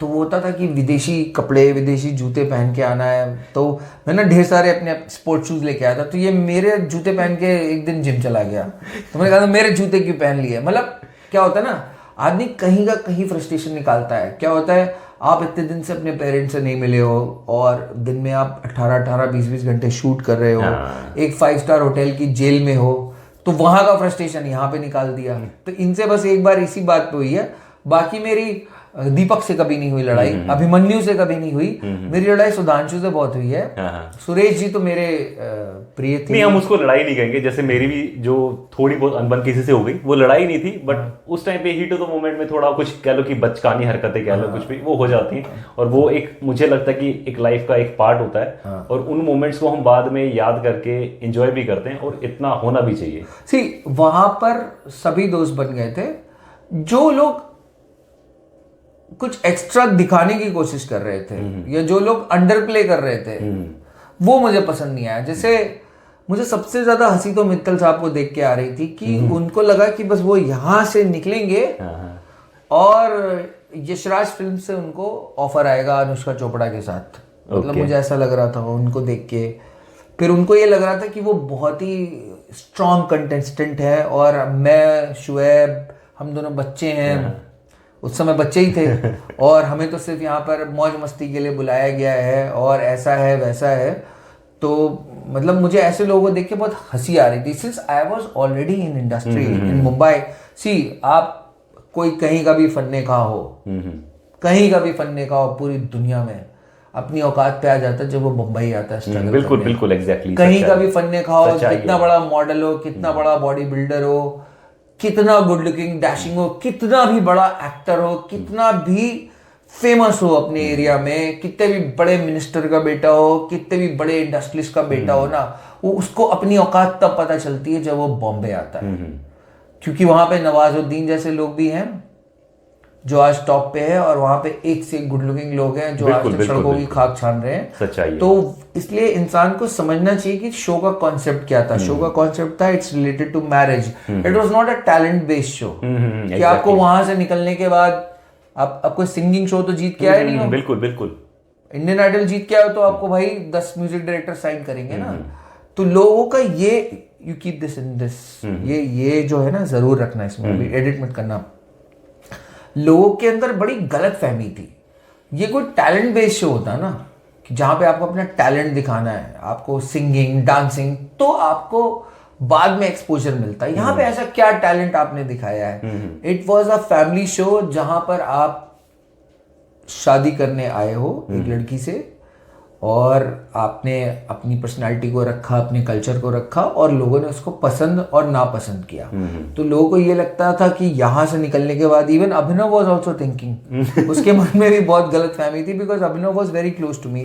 तो वो होता था कि विदेशी कपड़े विदेशी जूते पहन के आना है। तो मैं ना ढेर सारे अपने स्पोर्ट्स शूज लेके आया था। तो ये मेरे जूते पहन के एक दिन जिम चला गया, तो मैंने कहा मेरे जूते क्यों पहन लिए। मतलब क्या होता है ना, आदमी कहीं का कहीं फ्रस्ट्रेशन निकालता है। क्या होता है, आप इतने दिन से अपने पेरेंट्स से नहीं मिले हो और दिन में आप 18-20 घंटे शूट कर रहे हो, एक 5 स्टार होटल की जेल में हो, तो वहां का फ्रस्ट्रेशन यहाँ पे निकाल दिया। तो इनसे बस एक बार इसी बात पे हुई है, बाकी मेरी दीपक से कभी नहीं हुई लड़ाई, अभिमन्यु से कभी नहीं हुई, मेरी लड़ाई सुधांशु से बहुत हुई है। सुरेश जी तो मेरे प्रिय थे। नहीं, हम उसको लड़ाई नहीं कहेंगे, जैसे मेरी भी जो थोड़ी बहुत अनबन किसी से हो गई, वो लड़ाई नहीं थी, बट उस टाइम पे हीट ऑफ द मोमेंट में थोड़ा कुछ कह लो कि बचकानी हरकतें कह लो, कुछ भी वो हो जाती हैं, और वो एक मुझे लगता है कि एक लाइफ का एक पार्ट होता है, और उन मोमेंट्स को हम बाद में याद करके एंजॉय भी करते हैं, और इतना होना भी चाहिए। सी वहां पर सभी दोस्त बन गए थे, जो लोग कुछ एक्स्ट्रा दिखाने की कोशिश कर रहे थे या जो लोग अंडर प्ले कर रहे थे, वो मुझे पसंद नहीं आया। जैसे मुझे सबसे ज्यादा हंसी तो मित्तल साहब को देख के आ रही थी कि उनको लगा कि बस वो यहां से निकलेंगे और यशराज फिल्म से उनको ऑफर आएगा अनुष्का चोपड़ा के साथ। मतलब मुझे ऐसा लग रहा था उनको देख के। फिर उनको ये लग रहा था कि वो बहुत ही स्ट्रॉन्ग कंटेस्टेंट है, और मैं शुएब हम दोनों बच्चे हैं, उस समय बच्चे ही थे, और हमें तो सिर्फ यहाँ पर मौज मस्ती के लिए बुलाया गया है, और ऐसा है वैसा है। तो मतलब मुझे ऐसे लोगों को देख के बहुत हंसी आ रही थी, since I was already in industry in Mumbai. See आप कोई कहीं का भी फन्ने खा हो, कहीं का भी फन्ने खा हो पूरी दुनिया में, अपनी औकात पे आ जाता है जब वो मुंबई आता है स्ट्रगल। बिल्कुल बिल्कुल एग्जैक्टली। कहीं का भी फन्ने खा हो, कितना बड़ा मॉडल हो, कितना बड़ा बॉडी बिल्डर हो, कितना गुड लुकिंग डैशिंग हो, कितना भी बड़ा एक्टर हो, कितना भी फेमस हो अपने एरिया में, कितने भी बड़े मिनिस्टर का बेटा हो, कितने भी बड़े इंडस्ट्रियलिस्ट का बेटा हो ना, वो उसको अपनी औकात तब पता चलती है जब वो बॉम्बे आता है। क्योंकि वहां पे नवाजुद्दीन जैसे लोग भी हैं जो आज टॉप पे है, और वहां पे एक से एक गुड लुकिंग लोग हैं जो आज तक सड़कों की खाक छान रहे हैं। सच्चाई है। तो इसलिए इंसान को समझना चाहिए कि शो का कॉन्सेप्ट क्या था। शो का कॉन्सेप्ट था it's related to marriage, it was not a talent based show कि आपको वहां से निकलने के बाद आप कोई सिंगिंग शो तो जीत के आए नहीं हो। बिल्कुल बिल्कुल। इंडियन आइडल जीत के आए तो आपको भाई 10 म्यूजिक डायरेक्टर साइन करेंगे ना। तो लोगों का ये you keep this in this, ये जो है ना जरूर रखना इसमें, अभी एडिट मत करना। लोगों के अंदर बड़ी गलत फहमी थी। ये कोई टैलेंट बेस्ड शो होता ना, कि जहां पे आपको अपना टैलेंट दिखाना है, आपको सिंगिंग डांसिंग, तो आपको बाद में एक्सपोजर मिलता है। यहाँ पे ऐसा क्या टैलेंट आपने दिखाया है? It was a family show जहां पर आप शादी करने आए हो एक लड़की से, और आपने अपनी पर्सनालिटी को रखा, अपने कल्चर को रखा, और लोगों ने उसको पसंद और नापसंद किया। तो लोगों को ये लगता था कि यहाँ से निकलने के बाद, even Abhinav was also thinking, उसके मन में भी बहुत गलत फहमी थी, because Abhinav was very close to me.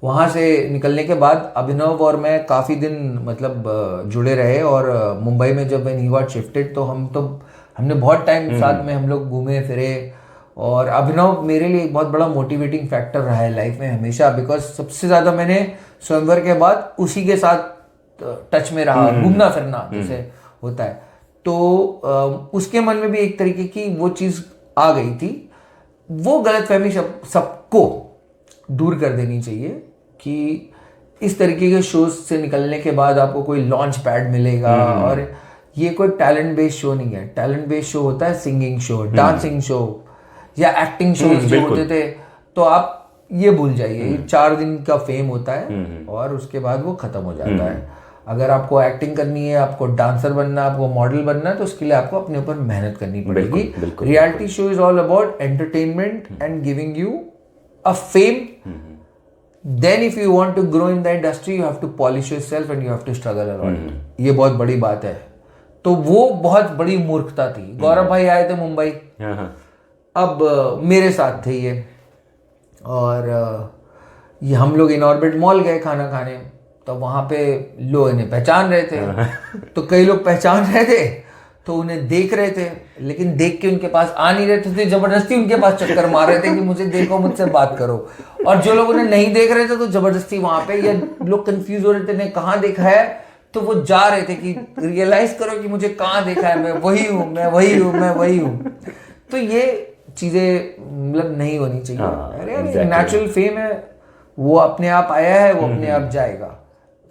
वहां से निकलने के बाद अभिनव और मैं काफी दिन मतलब जुड़े रहे, और मुंबई में जब व्हेन ही गॉट शिफ्टेड तो हमने बहुत टाइम साथ में हम लोग घूमे फिरे। और अभिनव मेरे लिए एक बहुत बड़ा मोटिवेटिंग फैक्टर रहा है लाइफ में हमेशा, बिकॉज सबसे ज्यादा मैंने स्वयंवर के बाद उसी के साथ टच में रहा, घूमना फिरना जैसे होता है। तो उसके मन में भी एक तरीके की वो चीज आ गई थी। वो गलतफहमी सबको दूर कर देनी चाहिए कि इस तरीके के शोज से निकलने के बाद आपको कोई लॉन्च पैड मिलेगा, और ये कोई टैलेंट बेस्ड शो नहीं है। टैलेंट बेस्ड शो होता है सिंगिंग शो, डांसिंग शो या एक्टिंग शोज जो होते थे। तो आप ये भूल जाइए, 4 दिन का फेम होता है और उसके बाद वो खत्म हो जाता है। अगर आपको एक्टिंग करनी है, आपको डांसर बनना है, आपको मॉडल बनना है, तो उसके लिए आपको अपने ऊपर मेहनत करनी पड़ेगी। Reality show is all about entertainment and giving you a fame. Then if you want to grow in the industry, you have to polish yourself and you have to struggle a lot. ये बहुत बड़ी बात है। तो वो बहुत बड़ी मूर्खता थी। गौरव भाई आए थे मुंबई, अब मेरे साथ थे ये, और ये हम लोग इनऑर्बिट मॉल गए खाना खाने, तो वहाँ पे लोग इन्हें पहचान रहे थे। तो कई लोग पहचान रहे थे तो उन्हें देख रहे थे, लेकिन देख के उनके पास आ नहीं रहे थे, जबरदस्ती उनके पास चक्कर मार रहे थे कि मुझे देखो, मुझसे बात करो। और जो लोग उन्हें नहीं देख रहे थे तो जबरदस्ती वहां पे, या लोग कंफ्यूज हो रहे थे ने कहाँ देखा है, तो वो जा रहे थे कि रियलाइज करो कि मुझे कहाँ देखा है, मैं वही हूँ, मैं वही हूँ, मैं वही हूँ। तो ये चीजें मतलब नहीं होनी चाहिए। अरे नेचुरल फेम है, वो अपने आप आया है, वो अपने आप जाएगा।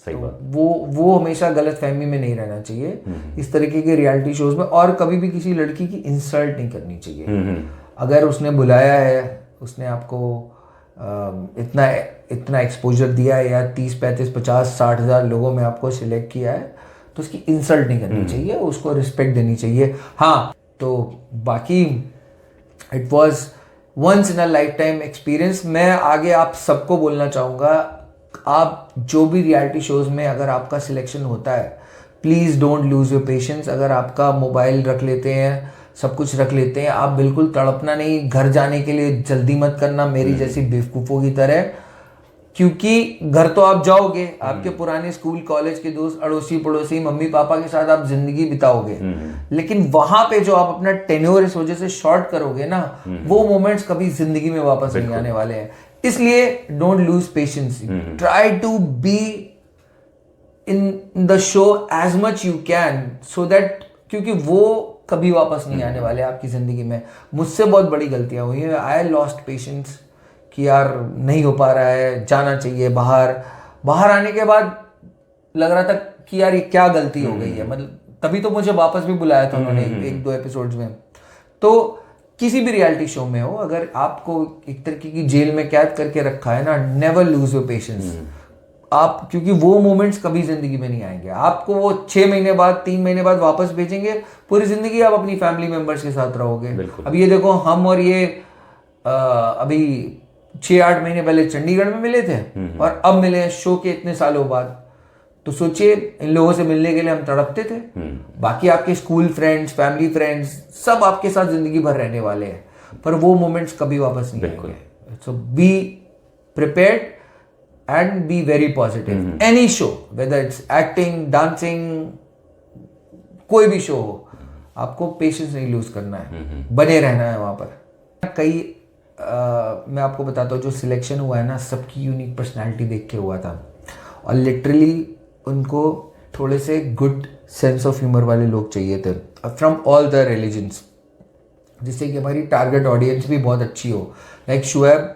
सही बात। वो हमेशा गलत फहमी में नहीं रहना चाहिए इस तरीके के रियलिटी शोज में। और कभी भी किसी लड़की की इंसल्ट नहीं करनी चाहिए। अगर उसने बुलाया है, उसने आपको इतना एक्सपोजर दिया है, या 30, 35, 50, 60 हज़ार लोगों में आपको सिलेक्ट किया है, तो उसकी इंसल्ट नहीं करनी चाहिए, उसको रिस्पेक्ट देनी चाहिए। हाँ, तो बाकी it was once in a lifetime experience. मैं आगे आप सबको बोलना चाहूँगा, आप जो भी रियलिटी शोज में अगर आपका सिलेक्शन होता है, please don't lose your patience. अगर आपका मोबाइल रख लेते हैं, सब कुछ रख लेते हैं, आप बिल्कुल तड़पना नहीं, घर जाने के लिए जल्दी मत करना मेरी जैसी बेवकूफ़ों की तरह, क्योंकि घर तो आप जाओगे, आपके पुराने स्कूल कॉलेज के दोस्त, अड़ोसी पड़ोसी, मम्मी पापा के साथ आप जिंदगी बिताओगे, लेकिन वहां पे जो आप अपना टेन्योर इस वजह से शॉर्ट करोगे ना, वो मोमेंट्स कभी जिंदगी में वापस नहीं आने वाले हैं। इसलिए don't lose patience, try to be in the show as much you can, so that, क्योंकि वो कभी वापस नहीं आने वाले आपकी जिंदगी में। मुझसे बहुत बड़ी गलतियां हुई है, आई लॉस्ट पेशेंस कि यार नहीं हो पा रहा है, जाना चाहिए बाहर आने के बाद लग रहा था कि यार ये क्या गलती हो गई है, मतलब तभी तो मुझे वापस भी बुलाया था उन्होंने 1-2 एपिसोड्स में। तो किसी भी रियलिटी शो में हो, अगर आपको एक तरीके की जेल में कैद करके रखा है ना, नेवर लूज योर पेशेंस आप, क्योंकि वो मोमेंट्स कभी जिंदगी में नहीं आएंगे। आपको वो 6 महीने बाद, 3 महीने बाद वापस भेजेंगे, पूरी जिंदगी आप अपनी फैमिली मेंबर्स के साथ रहोगे। अब ये देखो, हम और ये अभी 6-8 महीने पहले चंडीगढ़ में मिले थे और अब मिले हैं शो के इतने सालों बाद। तो सोचिए, इन लोगों से मिलने के लिए हम तड़पते थे। बाकी आपके स्कूल फ्रेंड्स, फैमिली फ्रेंड्स, सब आपके साथ जिंदगी भर रहने वाले हैं, पर वो मोमेंट्स कभी वापस नहीं आएंगे। So be prepared and be very positive. Any show, whether it's acting, dancing, कोई भी शो हो, आपको पेशेंस नहीं लूज करना है, बने रहना है वहां पर। मैं आपको बताता हूँ, जो सिलेक्शन हुआ है ना, सबकी यूनिक पर्सनालिटी देख के हुआ था, और लिटरली उनको थोड़े से गुड सेंस ऑफ ह्यूमर वाले लोग चाहिए थे फ्रॉम ऑल द रिलीजन्स, जिससे कि हमारी टारगेट ऑडियंस भी बहुत अच्छी हो। लाइक शुएब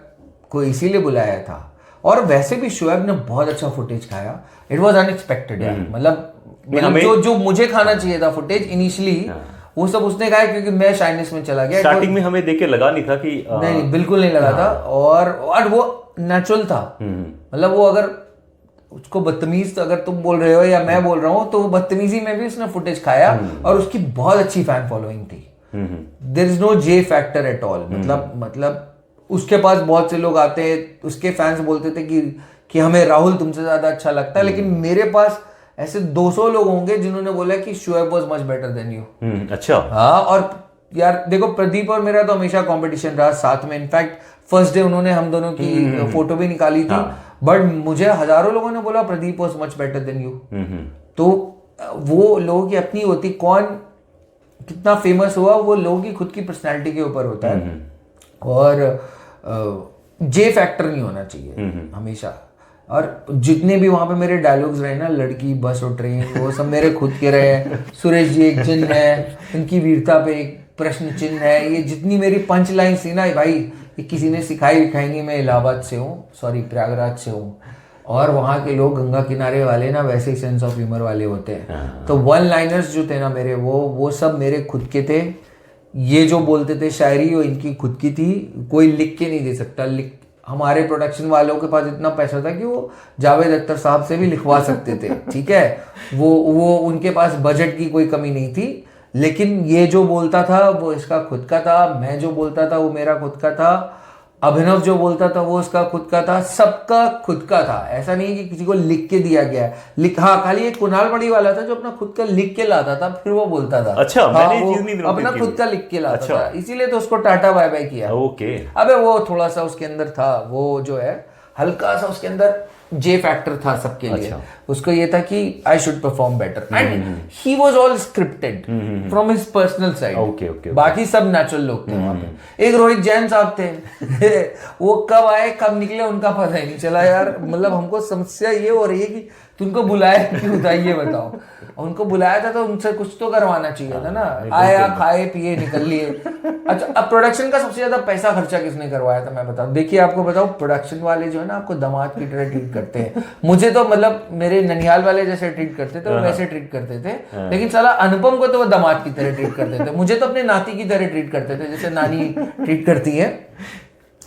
को इसीलिए बुलाया था, और वैसे भी शुएब ने बहुत अच्छा फुटेज खाया। इट वॉज अनएक्सपेक्टेड यार, मतलब जो मुझे खाना चाहिए था फुटेज इनिशियली, वो सब उसने कहा, क्योंकि मैं शाइनेस में चला गया। स्टार्टिंग में हमें देख के लगा नहीं था कि नहीं, बिल्कुल नहीं लगा था, और वो नेचुरल था। मतलब वो अगर उसको बदतमीज अगर तुम बोल रहे हो या मैं बोल रहा हूँ, तो वो बदतमीजी में भी उसने फुटेज खाया, और उसकी बहुत अच्छी फैन फॉलोइंग थी। There is no J factor at all. मतलब उसके पास बहुत से लोग आते हैं, उसके फैंस बोलते थे कि हमें राहुल तुमसे ज्यादा अच्छा लगता है, लेकिन मेरे पास ऐसे 200 लोग होंगे जिन्होंने बोला कि Shoaib was much better than you. अच्छा। हाँ, और यार देखो, प्रदीप और मेरा तो हमेशा कंपटीशन रहा साथ में। इनफैक्ट फर्स्ट डे उन्होंने हम दोनों की फोटो भी निकाली थी, बट मुझे हजारों लोगों ने बोला Pradeep was much better than you. तो वो लोगों की अपनी होती, कौन कितना फेमस हुआ वो लोगों की खुद की पर्सनैलिटी के ऊपर होता है, और जे फैक्टर नहीं होना चाहिए हमेशा। और जितने भी वहां पे मेरे डायलॉग्स रहे ना, लड़की, बस और ट्रेन, वो सब मेरे खुद के रहे। सुरेश जी एक चिन्ह है, इनकी वीरता पे एक प्रश्न चिन्ह है। ये जितनी मेरी पंच लाइन थी ना भाई, ये किसी ने सिखाई विखाएंगी। मैं इलाहाबाद से हूँ, सॉरी प्रयागराज से हूँ, और वहाँ के लोग गंगा किनारे वाले ना वैसे ही सेंस ऑफ ह्यूमर वाले होते हैं। तो वन लाइनर्स जो थे ना मेरे, वो सब मेरे खुद के थे। ये जो बोलते थे शायरी, वो इनकी खुद की थी, कोई लिख के नहीं दे सकता। हमारे प्रोडक्शन वालों के पास इतना पैसा था कि वो जावेद अख्तर साहब से भी लिखवा सकते थे, ठीक है। वो उनके पास बजट की कोई कमी नहीं थी, लेकिन ये जो बोलता था वो इसका खुद का था, मैं जो बोलता था वो मेरा खुद का था, अभिनव जो बोलता था वो उसका खुद का था, सबका खुद का था। ऐसा नहीं कि किसी को लिख के दिया गया है। हाँ, खाली एक कुणाल बड़ी वाला था जो अपना खुद का लिख के लाता था, फिर वो बोलता था। अच्छा, हाँ, मैंने ये चीज नहीं नोट अपना की। खुद का लिख के लाता अच्छा। था, इसीलिए तो उसको टाटा बाय बाय किया। ओके। अबे वो थोड़ा सा उसके अंदर था, वो जो है हल्का सा उसके अंदर जे फैक्टर था सबके लिए। अच्छा। उसको ये था कि I should perform better, and he was all scripted from his personal side. Okay. बाकी सब नेचुरल लोग थे वहां पे। एक रोहित जैन साहब थे वो कब आए कब निकले उनका पता ही नहीं चला यार। मतलब हमको समस्या ये हो रही है कि तुमको बुलाया क्यों था, ये बताओ। उनको बुलाया था तो उनसे कुछ तो करवाना चाहिए था ना। आया, खाए पिए, निकल लिए। अच्छा, अब प्रोडक्शन का सबसे ज्यादा पैसा खर्चा किसने करवाया था मैं बताऊं। देखिए, आपको बताऊं, प्रोडक्शन वाले जो है ना, आपको दामाद की तरह ट्रीट करते हैं। मुझे तो मतलब मेरे ननिहाल वाले जैसे ट्रीट करते थे वो वैसे ट्रीट करते थे, लेकिन साला अनुपम को तो वो दामाद की तरह ट्रीट करते थे। मुझे तो अपने नाती की तरह ट्रीट करते थे, जैसे नानी ट्रीट करती है।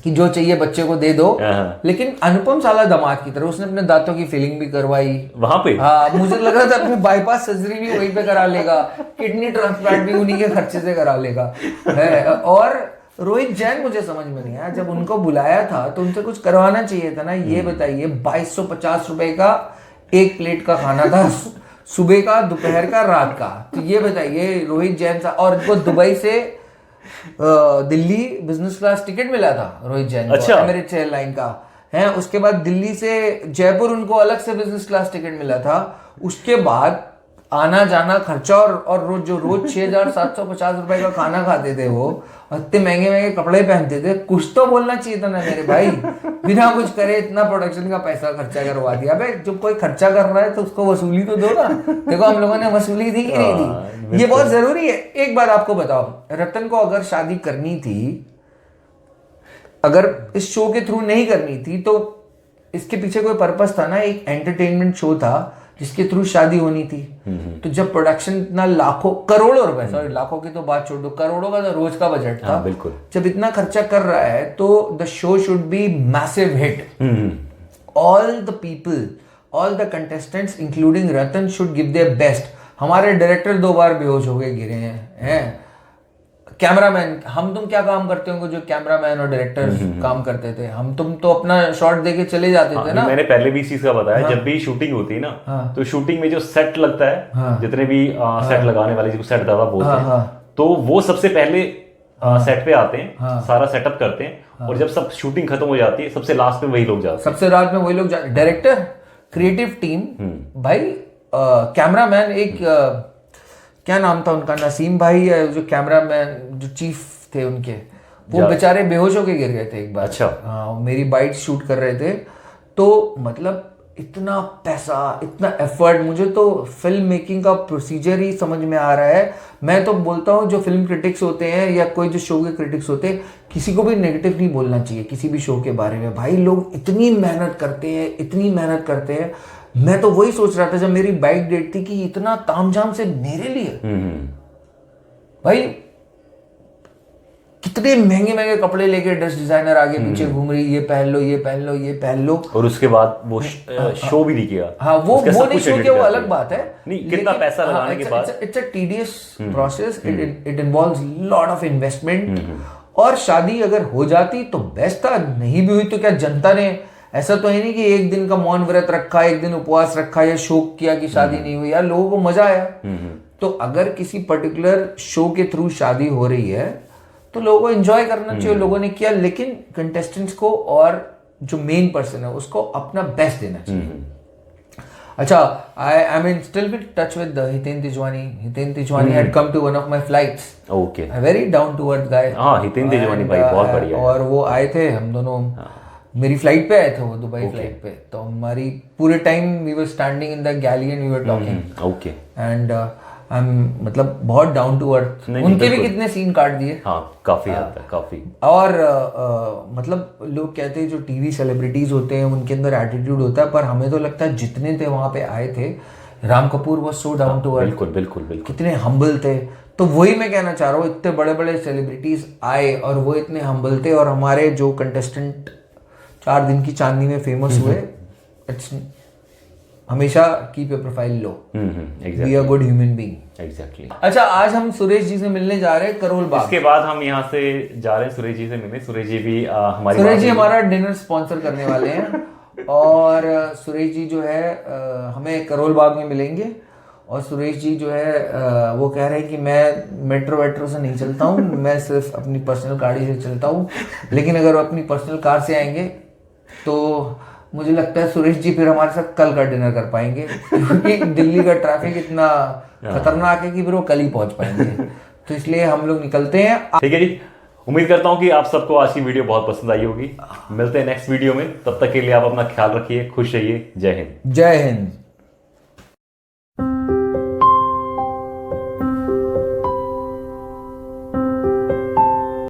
कि जो चाहिए बच्चे को दे दो, लेकिन अनुपम साला दामाद की तरह उसने अपने दांतों की फिलिंग भी करवाई वहां पे। हाँ, मुझे लग रहा था अपनी बाईपास सर्जरी भी वहीं पे करा लेगा, किडनी ट्रांसप्लांट भी उन्हीं के खर्चे से करा लेगा है। और रोहित जैन मुझे समझ में नहीं आया, जब उनको बुलाया था तो उनसे कुछ करवाना चाहिए था ना। ये बताइए 2250 रुपए का एक प्लेट का खाना था, सुबह का, दोपहर का, रात का। तो ये बताइए रोहित जैन सा, और उनको दुबई से दिल्ली बिजनेस क्लास टिकट मिला था रोहित जैन को, अच्छा। एमिरेट्स एयरलाइन का है। उसके बाद दिल्ली से जयपुर उनको अलग से बिजनेस क्लास टिकट मिला था। उसके बाद आना जाना खर्चा और रोज 6750 रुपए का खाना खाते थे वो, और इतने महंगे महंगे कपड़े पहनते थे। कुछ तो बोलना चाहिए था ना मेरे भाई, बिना कुछ करे इतना प्रोडक्शन का पैसा खर्चा करवा दिया। भाई जब कोई खर्चा कर रहा है तो उसको वसूली तो दो ना। देखो हम लोगों ने वसूली दी कि नहीं दी, ये बहुत जरूरी है। एक बात आपको बताओ, रतन को अगर शादी करनी थी, अगर इस शो के थ्रू नहीं करनी थी, तो इसके पीछे कोई पर्पस था ना, एक एंटरटेनमेंट शो था जिसके थ्रू शादी होनी थी। तो जब प्रोडक्शन इतना लाखों करोड़ों रुपए, सॉरी लाखों की तो बात छोड़ दो, करोड़ों का तो रोज का बजट था। बिल्कुल। जब इतना खर्चा कर रहा है तो the show should be massive hit. All the people, all the contestants including Ratan should give their best. हमारे डायरेक्टर 2 बार बेहोश हो गए गिरे हैं। कैमरामैन, हम तुम क्या काम करते होंगे जो कैमरामैन और डायरेक्टर काम करते थे? हम तुम तो अपना शॉट देके चले जाते थे ना। मैंने पहले भी इस चीज का बताया, जब भी शूटिंग होती है ना, तो शूटिंग में जो सेट लगता है, जितने भी सेट लगाने वाले जिसको सेट दावा बोलते हैं, तो वो सबसे पहले सेट पे आते हैं, सारा सेटअप करते हैं, और जब सब शूटिंग खत्म हो जाती है सबसे लास्ट में वही लोग जाते हैं। सबसे लास्ट में वही लोग डायरेक्टर, क्रिएटिव टीम, भाई कैमरामैन, एक क्या नाम था उनका, नसीम भाई, जो कैमरामैन जो चीफ थे उनके, वो बेचारे बेहोश होके गिर गए थे एक बार। अच्छा। हाँ, मेरी बाइट शूट कर रहे थे, तो मतलब इतना पैसा, इतना एफर्ट, मुझे तो फिल्म मेकिंग का प्रोसीजर ही समझ में आ रहा है। मैं तो बोलता हूँ जो फिल्म क्रिटिक्स होते हैं या कोई जो शो के क्रिटिक्स होते हैं, किसी को भी नेगेटिव नहीं बोलना चाहिए किसी भी शो के बारे में। भाई लोग इतनी मेहनत करते हैं, इतनी मेहनत करते हैं। मैं तो वही सोच रहा था जब मेरी बाइक डेट थी कि इतना तामझाम से मेरे लिए भाई कितने महंगे महंगे कपड़े लेके ड्रेस डिजाइनर आगे पीछे घूम रही, ये पहन लो, ये पहन लो, ये पहन लो, और उसके बाद वो शो भी नहीं किया। हाँ, वो नहीं शो किया, वो अलग बात है। नहीं, कितना पैसा लगाने के बाद, it's a tedious process, it involves lot of investment. और शादी अगर हो जाती तो बेस्ट था, नहीं भी हुई तो क्या जनता ने, ऐसा तो है नहीं कि एक दिन का मौन व्रत रखा, एक दिन उपवास रखा या शोक किया कि शादी नहीं हुई, यार लोगों को मजा आया। तो अगर किसी पर्टिकुलर शो के थ्रू शादी हो रही है तो लोगों को एंजॉय करना चाहिए, लोगों ने किया, लेकिन कंटेस्टेंट्स को और जो मेन पर्सन है उसको अपना बेस्ट देना चाहिए। अच्छा, I mean still with touch with Hiten Tijwani. Hiten Tijwani had come to one of my flights. Okay. A very down to earth guy. हाँ, हितेन तिजवानी भाई बहुत बढ़िया है। और वो आए थे, हम दोनों मेरी फ्लाइट पे आए थे, वो दुबई फ्लाइट पे। तो हमारी पूरे time we were standing in the galley and we were talking. Okay. And मतलब बहुत डाउन टू अर्थ। उनके भी कितने सीन काट दिए। हाँ, काफी हद तक, काफी। और मतलब लोग कहते हैं जो टीवी सेलिब्रिटीज होते हैं उनके अंदर एटीट्यूड होता है, पर हमें तो लगता है जितने थे वहां पे आए थे, Ram Kapoor was so down to earth. बिल्कुल बिल्कुल बिल्कुल, कितने हम्बल थे। तो वही मैं कहना चाह रहा हूँ, इतने बड़े बड़े सेलिब्रिटीज आए और वो इतने हम्बल थे, और हमारे जो कंटेस्टेंट 4 दिन की चांदनी में फेमस हुए, हमेशा keep your profile low, be a good human being. Exactly. अच्छा, आज हम सुरेश जी से मिलने जा रहे हैं करोल बाग। इसके बाद हम यहाँ से जा रहे हैं सुरेश जी से मिलने। सुरेश जी भी सुरेश जी हमारा डिनर स्पॉन्सर करने वाले हैं, और सुरेश जी जो है हमें करोल बाग में मिलेंगे। और सुरेश जी जो है वो कह रहे हैं कि मैं मेट्रो वेट्रो से नहीं चलता हूँ, मैं सिर्फ अपनी पर्सनल गाड़ी से चलता हूँ, लेकिन अगर वो अपनी पर्सनल कार से आएंगे तो मुझे लगता है सुरेश जी फिर हमारे साथ कल का डिनर कर पाएंगे, क्योंकि दिल्ली का ट्रैफिक इतना खतरनाक है कि फिर वो कल ही पहुंच पाएंगे। तो इसलिए हम लोग निकलते हैं। ठीक है जी, उम्मीद करता हूँ कि आप सबको आज की वीडियो बहुत पसंद आई होगी। मिलते हैं नेक्स्ट वीडियो में, तब तक के लिए आप अपना ख्याल रखिए, खुश रहिए। जय हिंद। जय हिंद।